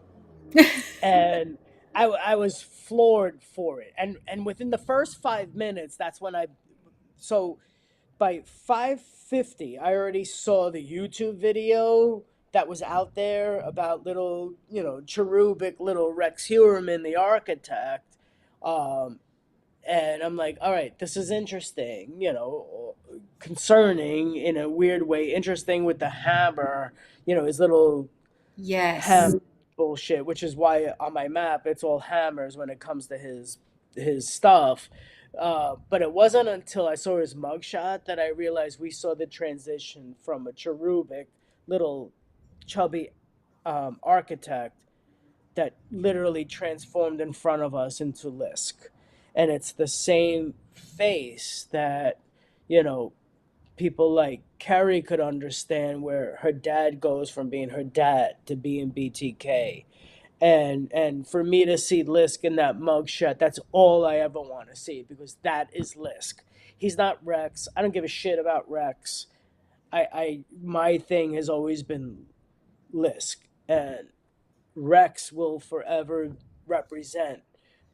And I was floored for it. And within the first 5 minutes, that's when so by 5:50, I already saw the YouTube video that was out there about little, cherubic little Rex Heuermann, the architect. And I'm like, all right, this is interesting, concerning in a weird way, interesting with the hammer, his little Yes. bullshit, which is why on my map it's all hammers when it comes to his stuff. But it wasn't until I saw his mugshot that I realized we saw the transition from a cherubic little chubby architect that literally transformed in front of us into Lisk. And it's the same face that, people like Carrie could understand, where her dad goes from being her dad to being BTK. And for me to see Lisk in that mugshot, that's all I ever want to see, because that is Lisk. He's not Rex. I don't give a shit about Rex. My thing has always been Lisk, and Rex will forever represent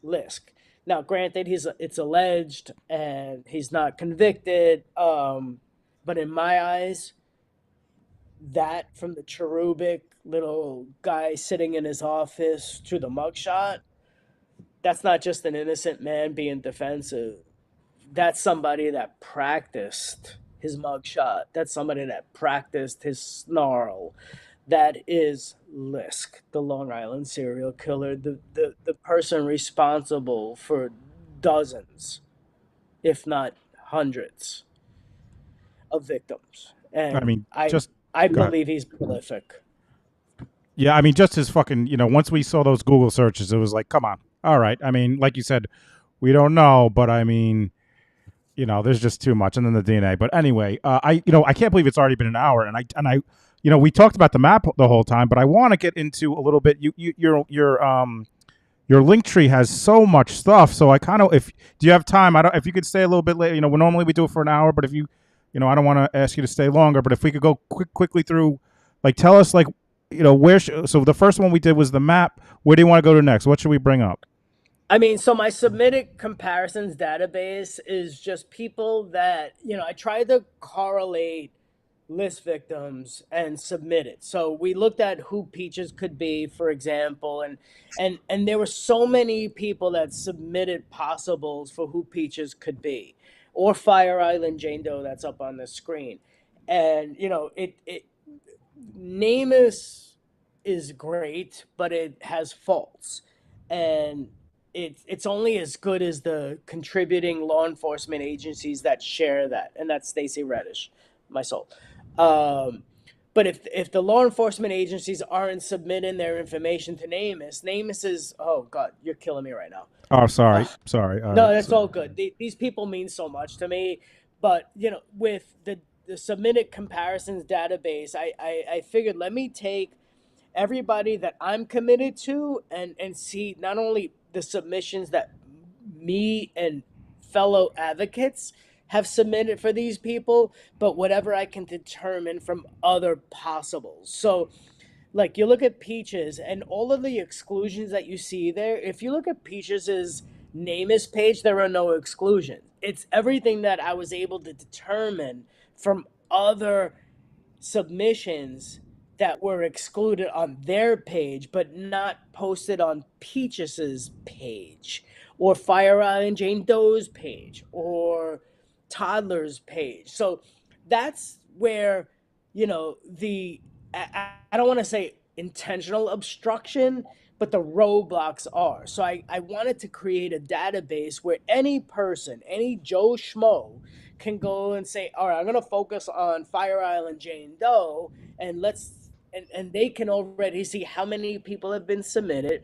Lisk. Now, granted, it's alleged and he's not convicted, but in my eyes, that from the cherubic little guy sitting in his office to the mugshot, that's not just an innocent man being defensive. That's somebody that practiced his mugshot. That's somebody that practiced his snarl. That is Lisk, the Long Island serial killer, the person responsible for dozens, if not hundreds, of victims. And I mean, I just I go ahead. believe he's prolific. Yeah, I mean, just his fucking, once we saw those Google searches, it was like, come on. All right. I mean, like you said, we don't know, but I mean, there's just too much, and then the DNA. But anyway, I can't believe it's already been an hour, and I, we talked about the map the whole time, but I want to get into a little bit. Your link tree has so much stuff, so I kind of, if do you have time? I don't. If you could stay a little bit later, normally we do it for an hour, but if you, I don't want to ask you to stay longer, but if we could go quickly through, like, tell us, like, so the first one we did was the map. Where do you want to go to next? What should we bring up? I mean, so my submitted comparisons database is just people that, I tried to correlate list victims and submit it. So we looked at who Peaches could be, for example, and there were so many people that submitted possibles for who Peaches could be, or Fire Island Jane Doe that's up on the screen. And it Namus is great, but it has faults, and it's only as good as the contributing law enforcement agencies that share that, and that's Stacey Reddish, my soul. Um, but if the law enforcement agencies aren't submitting their information to Namus is, oh God, you're killing me right now. Oh, sorry. All No, right. that's all good. These people mean so much to me, but with the submitted comparisons database, I figured, let me take everybody that I'm committed to and see not only the submissions that me and fellow advocates have submitted for these people, but whatever I can determine from other possibles. So, like, you look at Peaches and all of the exclusions that you see there. If you look at Peaches's Namus page, there are no exclusions. It's everything that I was able to determine from other submissions that were excluded on their page, but not posted on Peaches's page, or Fire Island Jane Doe's page, or Toddler's page. So that's where, I don't want to say intentional obstruction, but the roadblocks are. So I wanted to create a database where any person, any Joe Schmo, can go and say, all right, I'm going to focus on Fire Island Jane Doe, and and they can already see how many people have been submitted,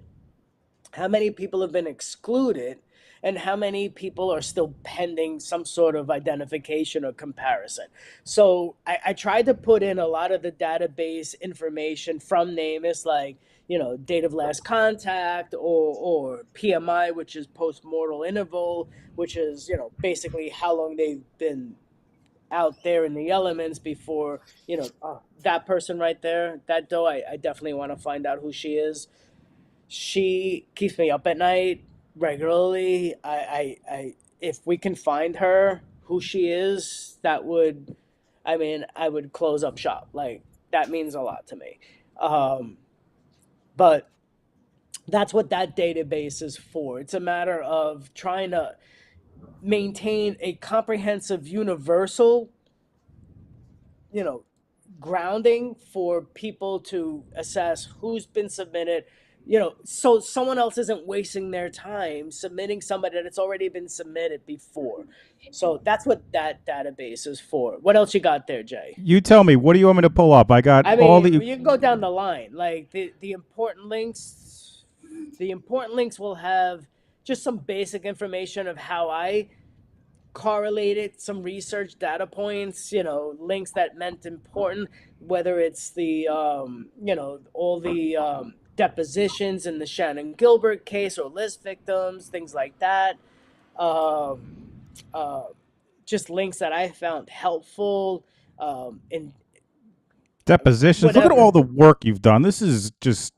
how many people have been excluded, and how many people are still pending some sort of identification or comparison. So I tried to put in a lot of the database information from NamUs, like, date of last contact, or PMI, which is post-mortal interval, which is, basically how long they've been out there in the elements before, that person right there, that doe, I definitely want to find out who she is. She keeps me up at night regularly. If we can find her, who she is, that would, I mean, I would close up shop. Like, that means a lot to me. But that's what that database is for. It's a matter of trying to maintain a comprehensive, universal, you know, grounding for people to assess who's been submitted, so someone else isn't wasting their time submitting somebody that's already been submitted before. So that's what that database is for. What else you got there, Jay? You tell me. What do you want me to pull up? I got I all mean, the. you can go down the line. Like, the important links, will have just some basic information of how I correlated some research data points, links that meant important, whether it's the, all the depositions in the Shannon Gilbert case, or list victims, things like that. Um, uh, just links that I found helpful, in Depositions. Look at whatever. all the work you've done. This is just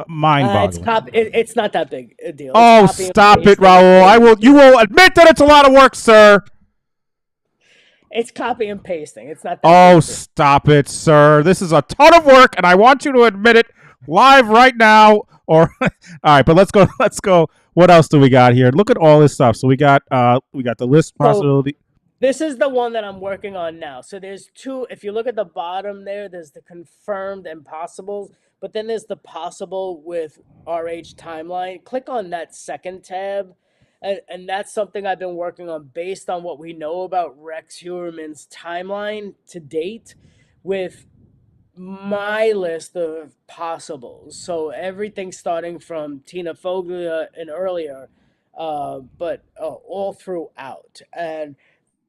mind-boggling. It's not that big a deal. It's Oh, copy and stop it, pasting. Raul. You will admit that it's a lot of work, sir. It's copy and pasting. It's not that Oh, big a deal. stop it, sir. This is a ton of work, and I want you to admit it live right now. Or all right, but let's go. Let's go. What else do we got here? Look at all this stuff. So we got the list possibility. This is the one that I'm working on now. So there's two. If you look at the bottom there's the confirmed and possibles, but then there's the possible with RH timeline. Click on that second tab, and that's something I've been working on based on what we know about Rex Heuermann's timeline to date, with my list of possibles. So everything starting from Tina Foglia and earlier, but all throughout. And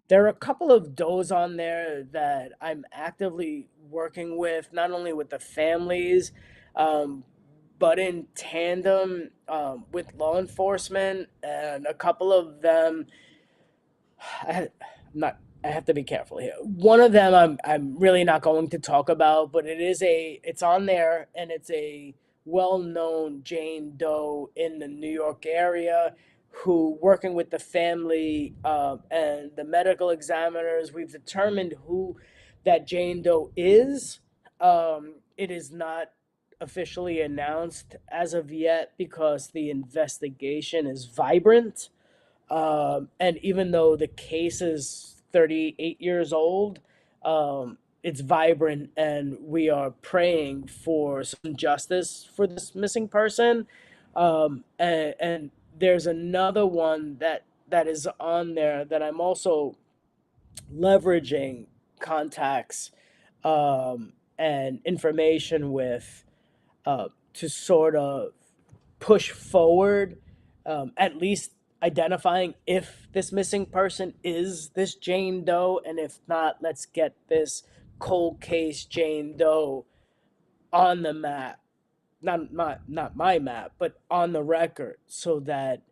There are a couple of does on there that I'm actively working with, not only with the families, um, but in tandem with law enforcement, and a couple of them I not I have to be careful here. One of them I'm really not going to talk about, but it's on there, and it's a well-known Jane Doe in the New York area who, working with the family and the medical examiners, we've determined who that Jane Doe is. It is not officially announced as of yet because the investigation is vibrant, and even though the case is 38 years old, it's vibrant, and we are praying for some justice for this missing person. And there's another one that is on there that I'm also leveraging contacts and information with to sort of push forward, at least identifying if this missing person is this Jane Doe, and if not, let's get this cold case Jane Doe on the map, not my map, but on the record, so that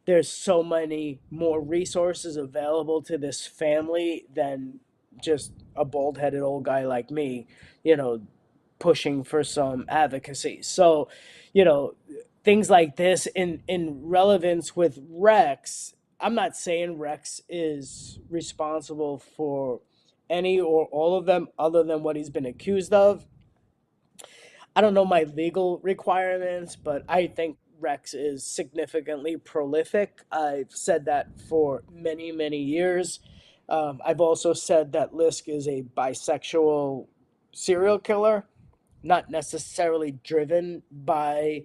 there's so many more resources available to this family than just a bald-headed old guy like me, you know, pushing for some advocacy. So, you know, things like this in relevance with Rex. I'm not saying Rex is responsible for any or all of them other than what he's been accused of. I don't know my legal requirements, but I think Rex is significantly prolific. I've said that for many, many years. I've also said that Lisk is a bisexual serial killer, not necessarily driven by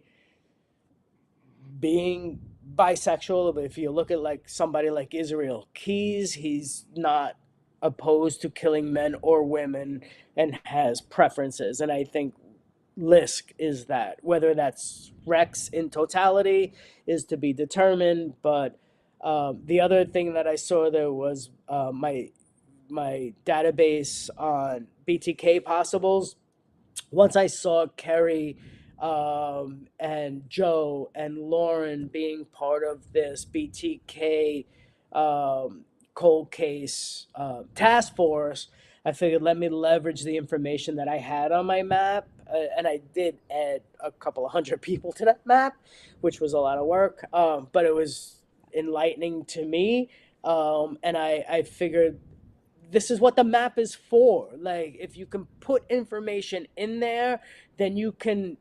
being bisexual. But if you look at like somebody like Israel Keys, he's not opposed to killing men or women and has preferences. And I think Lisk is that. Whether that's Rex in totality is to be determined. But the other thing that I saw there was my database on BTK possibles. Once I saw Kerry and Joe and Lauren being part of this BTK cold case task force, I figured let me leverage the information that I had on my map. And I did add a couple of hundred people to that map, which was a lot of work, but it was enlightening to me. And I figured this is what the map is for. Like, if you can put information in there, then you can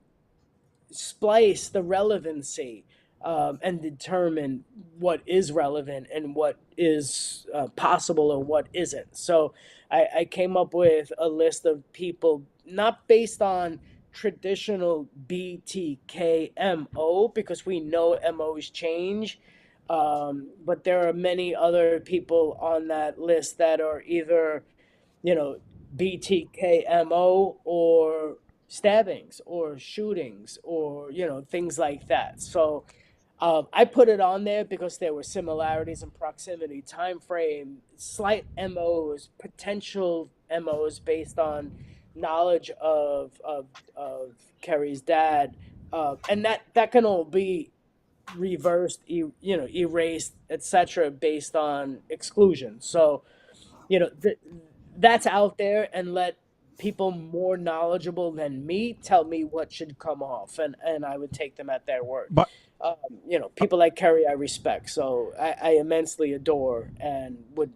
splice the relevancy, and determine what is relevant and what is possible and what isn't. So I came up with a list of people not based on traditional BTKMO, because we know MOs change. But there are many other people on that list that are either, you know, BTKMO or stabbings or shootings or, you know, things like that. So I put it on there because there were similarities in proximity, time frame, slight MOs, potential MOs based on knowledge of Kerry's dad, and that can all be reversed, erased, etc., based on exclusion. So, you know, that's out there, and let people more knowledgeable than me tell me what should come off, and I would take them at their word. But People like Kerry I respect, so I immensely adore, and would,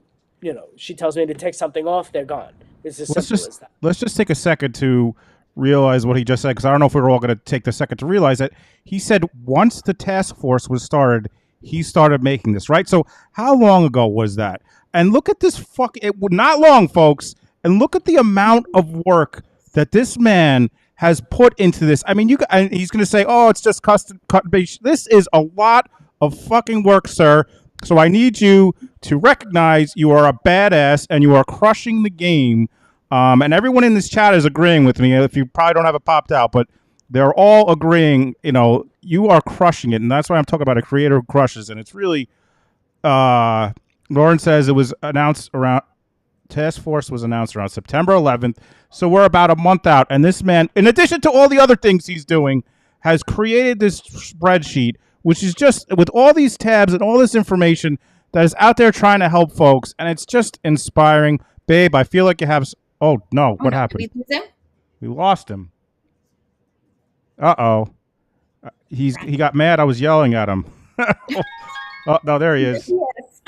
she tells me to take something off, they're gone. It's as simple as that. Let's just take a second to realize what he just said, because I don't know if we're all going to take the second to realize it. He said once the task force was started, he started making this, right? So how long ago was that? And look at this not long, folks. And look at the amount of work that this man has put into this. I mean, and he's going to say, "Oh, it's just cut base." This is a lot of fucking work, sir. So I need you to recognize you are a badass and you are crushing the game. And everyone in this chat is agreeing with me. If you probably don't have it popped out, but they're all agreeing. You are crushing it, and that's why I'm talking about a creator who crushes. And it's really, Lauren says it was announced around task force was announced around September 11th. So we're about a month out. And this man, in addition to all the other things he's doing, has created this spreadsheet, which is just with all these tabs and all this information that is out there trying to help folks. And it's just inspiring. Babe, I feel like you have. Oh, no. Oh What no, did happened? we lose him? We lost him. Uh-oh. He got mad. I was yelling at him. Oh, no, there he is. Yes.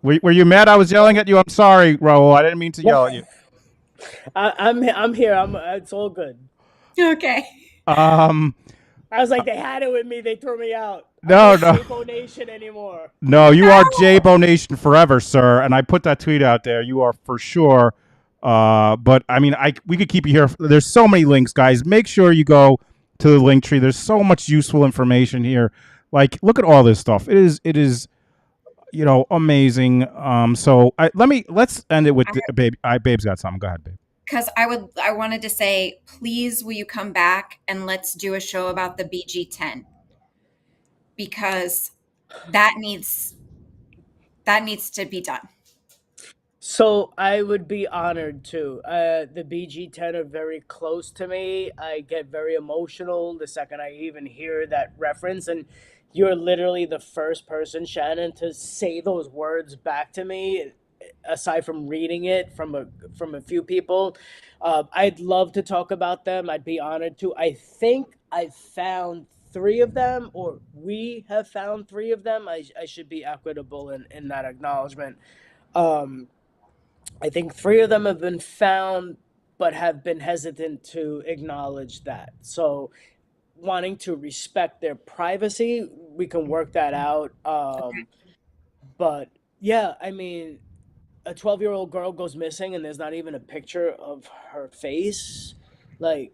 Were you mad I was yelling at you? I'm sorry, Raul. I didn't mean to yell at you. I'm here. It's all good. Okay. Um, I was like, they had it with me. They threw me out. No, I'm not no. Sabo Nation anymore. No, you are J-Bo Nation forever, sir. And I put that tweet out there. You are for sure. But I mean, we could keep you here. There's so many links, guys. Make sure you go to the link tree. There's so much useful information here. Like, look at all this stuff. It is, amazing. So let's end it with Babe. Babe's got something. Go ahead, Babe. Because I wanted to say, please, will you come back and let's do a show about the BG10, because that needs to be done. So I would be honored to. The BG10 are very close to me. I get very emotional the second I even hear that reference. And you're literally the first person, Shannon, to say those words back to me, aside from reading it from a few people. I'd love to talk about them. I'd be honored to. I think I found three of them, or we have found three of them. I should be equitable in that acknowledgement. Um, I think three of them have been found, but have been hesitant to acknowledge that. So, wanting to respect their privacy, we can work that out. But yeah, I mean, a 12-year-old girl goes missing and there's not even a picture of her face. Like,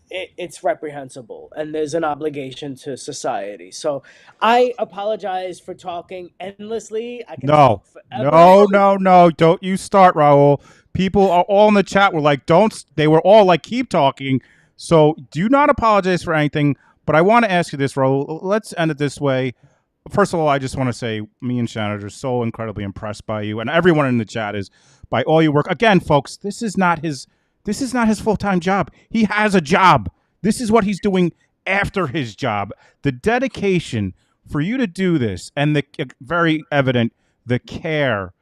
it's reprehensible, and there's an obligation to society. So I apologize for talking endlessly. I can No, talk forever. no. Don't you start, Raul. People are all in the chat were like, don't. They were all like, keep talking. So do not apologize for anything. But I want to ask you this, Raul. Let's end it this way. First of all, I just want to say me and Shannon are so incredibly impressed by you, and everyone in the chat is by all your work. Again, folks, this is not his full-time job. He has a job. This is what he's doing after his job. The dedication for you to do this, and the very evident the care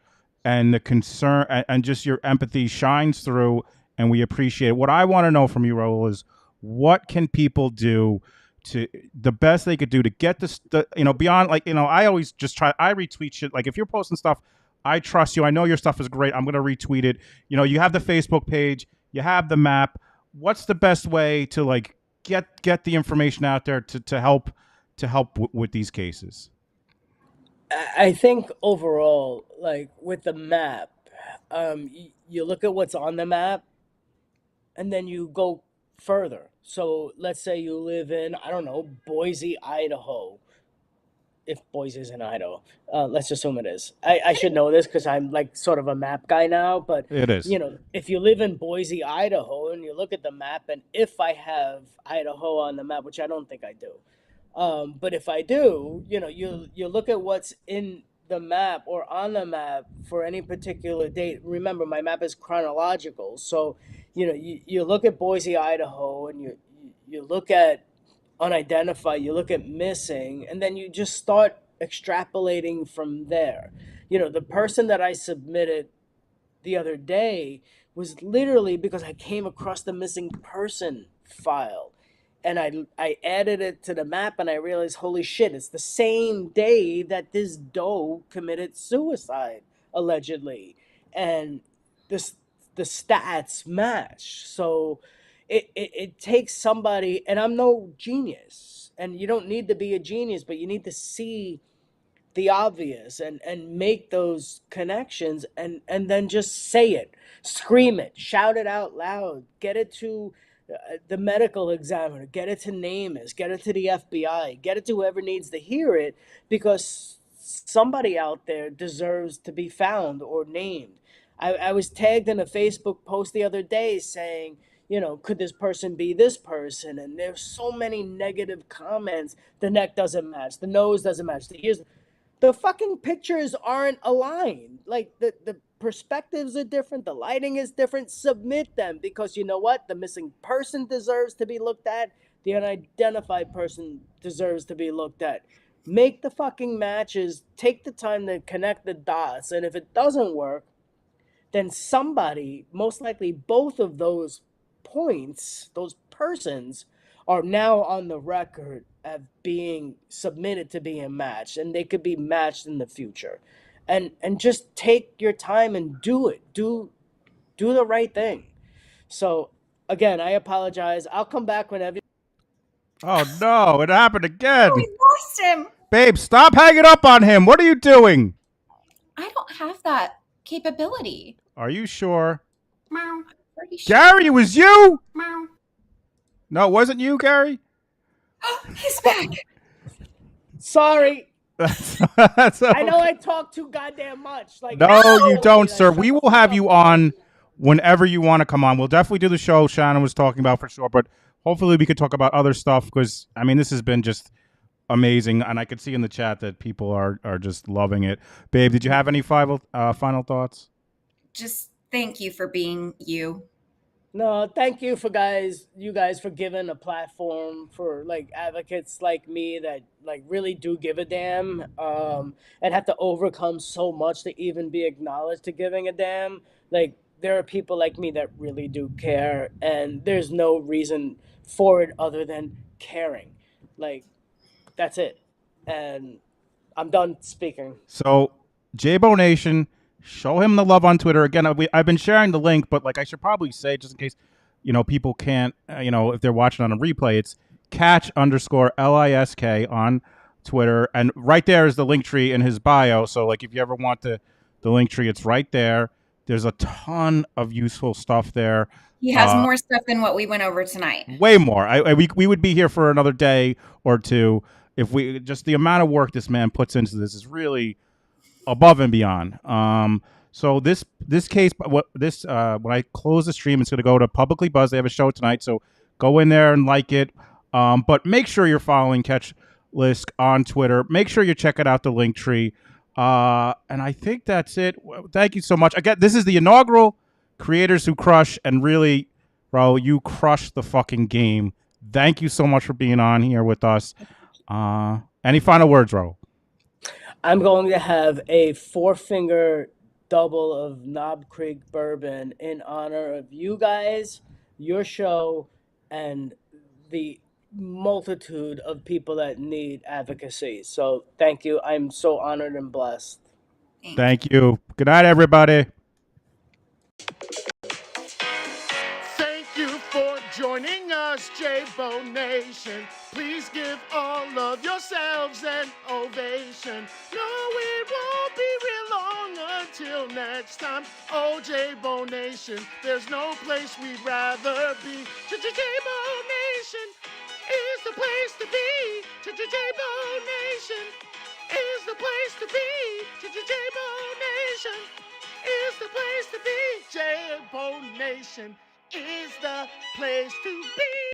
and the concern and just your empathy shines through, and we appreciate it. What I want to know from you, Raul, is what can people do to the best they could do to get this, beyond, I always just I retweet shit. Like, if you're posting stuff, I trust you. I know your stuff is great. I'm going to retweet it. You have the Facebook page, you have the map. What's the best way to get the information out there to help with these cases? I think overall, like with the map, you look at what's on the map, and then you go further. So let's say you live in, I don't know, Boise, Idaho. If Boise is in Idaho, let's assume it is. I should know this because I'm like sort of a map guy now. But It is. if you live in Boise, Idaho, and you look at the map, and if I have Idaho on the map, which I don't think I do, but if I do, you look at what's in the map or on the map for any particular date. Remember, my map is chronological, so you look at Boise, Idaho, and you look at unidentified, you look at missing, and then you just start extrapolating from there. The person that I submitted the other day was literally because I came across the missing person file, and I added it to the map, and I realized, holy shit, it's the same day that this doe committed suicide, allegedly. And this the stats match. So it takes somebody, and I'm no genius, and you don't need to be a genius, but you need to see the obvious and make those connections, and then just say it, scream it, shout it out loud, get it to the medical examiner, get it to NamUs, get it to the FBI, get it to whoever needs to hear it, because somebody out there deserves to be found or named. I was tagged in a Facebook post the other day saying, could this person be this person? And there's so many negative comments. The neck doesn't match, the nose doesn't match, the ears. the fucking pictures aren't aligned. Like the perspectives are different, the lighting is different. Submit them, because you know what? The missing person deserves to be looked at. The unidentified person deserves to be looked at. Make the fucking matches, take the time to connect the dots, and if it doesn't work, then somebody, most likely both of those points, those persons, are now on the record of being submitted to being matched, and they could be matched in the future. And just take your time and do it. Do the right thing. So again, I apologize. I'll come back whenever. Oh no, it happened Oh, again. we lost him. Babe, stop hanging up on him. What are you doing? I don't have that capability. Are you sure? I'm pretty sure. Gary, it was you? No, it wasn't you, Gary? He's back. Sorry. That's okay. I know I talk too goddamn much. Like, No, you don't, Like, sir. We will have you on whenever you want to come on. We'll definitely do the show Shannon was talking about for sure, but hopefully we could talk about other stuff because, I mean, this has been just amazing, and I could see in the chat that people are just loving it. Babe, did you have any final thoughts? Just thank you for being you. No, thank you you guys for giving a platform for like advocates like me that like really do give a damn, and have to overcome so much to even be acknowledged to giving a damn. Like there are people like me that really do care, and there's no reason for it other than caring. Like that's it. And I'm done speaking. So, J-Bo Nation, show him the love on Twitter. Again, I've been sharing the link, but like I should probably say, just in case, people can't, if they're watching on a replay, it's catch_LISK on Twitter. And right there is the link tree in his bio. So, like, if you ever want the link tree, it's right there. There's a ton of useful stuff there. He has more stuff than what we went over tonight. Way more. We would be here for another day or two if we just the amount of work this man puts into this is really above and beyond. So this case, when I close the stream, it's going to go to Publicly Buzz. They have a show tonight, so go in there and like it. But make sure you're following Catch Lisk on Twitter. Make sure you're checking out the link tree. And I think that's it. Thank you so much. Again, this is the inaugural Creators Who Crush, and really, Raul, you crushed the fucking game. Thank you so much for being on here with us. Any final words, Raul? I'm going to have a 4-finger double of Knob Creek bourbon in honor of you guys, your show, and the multitude of people that need advocacy. So thank you. I'm so honored and blessed. Thank you. Good night, everybody. Thank you for joining us, J-Bo Nation. Please give all of yourselves an ovation. No, it won't be real long until next time. Oh, J-Bo Nation, there's no place we'd rather be. J-Bo Nation is the place to be. J-Bo Nation is the place to be. J-Bo Nation is the place to be. J-Bo Nation is the place to be.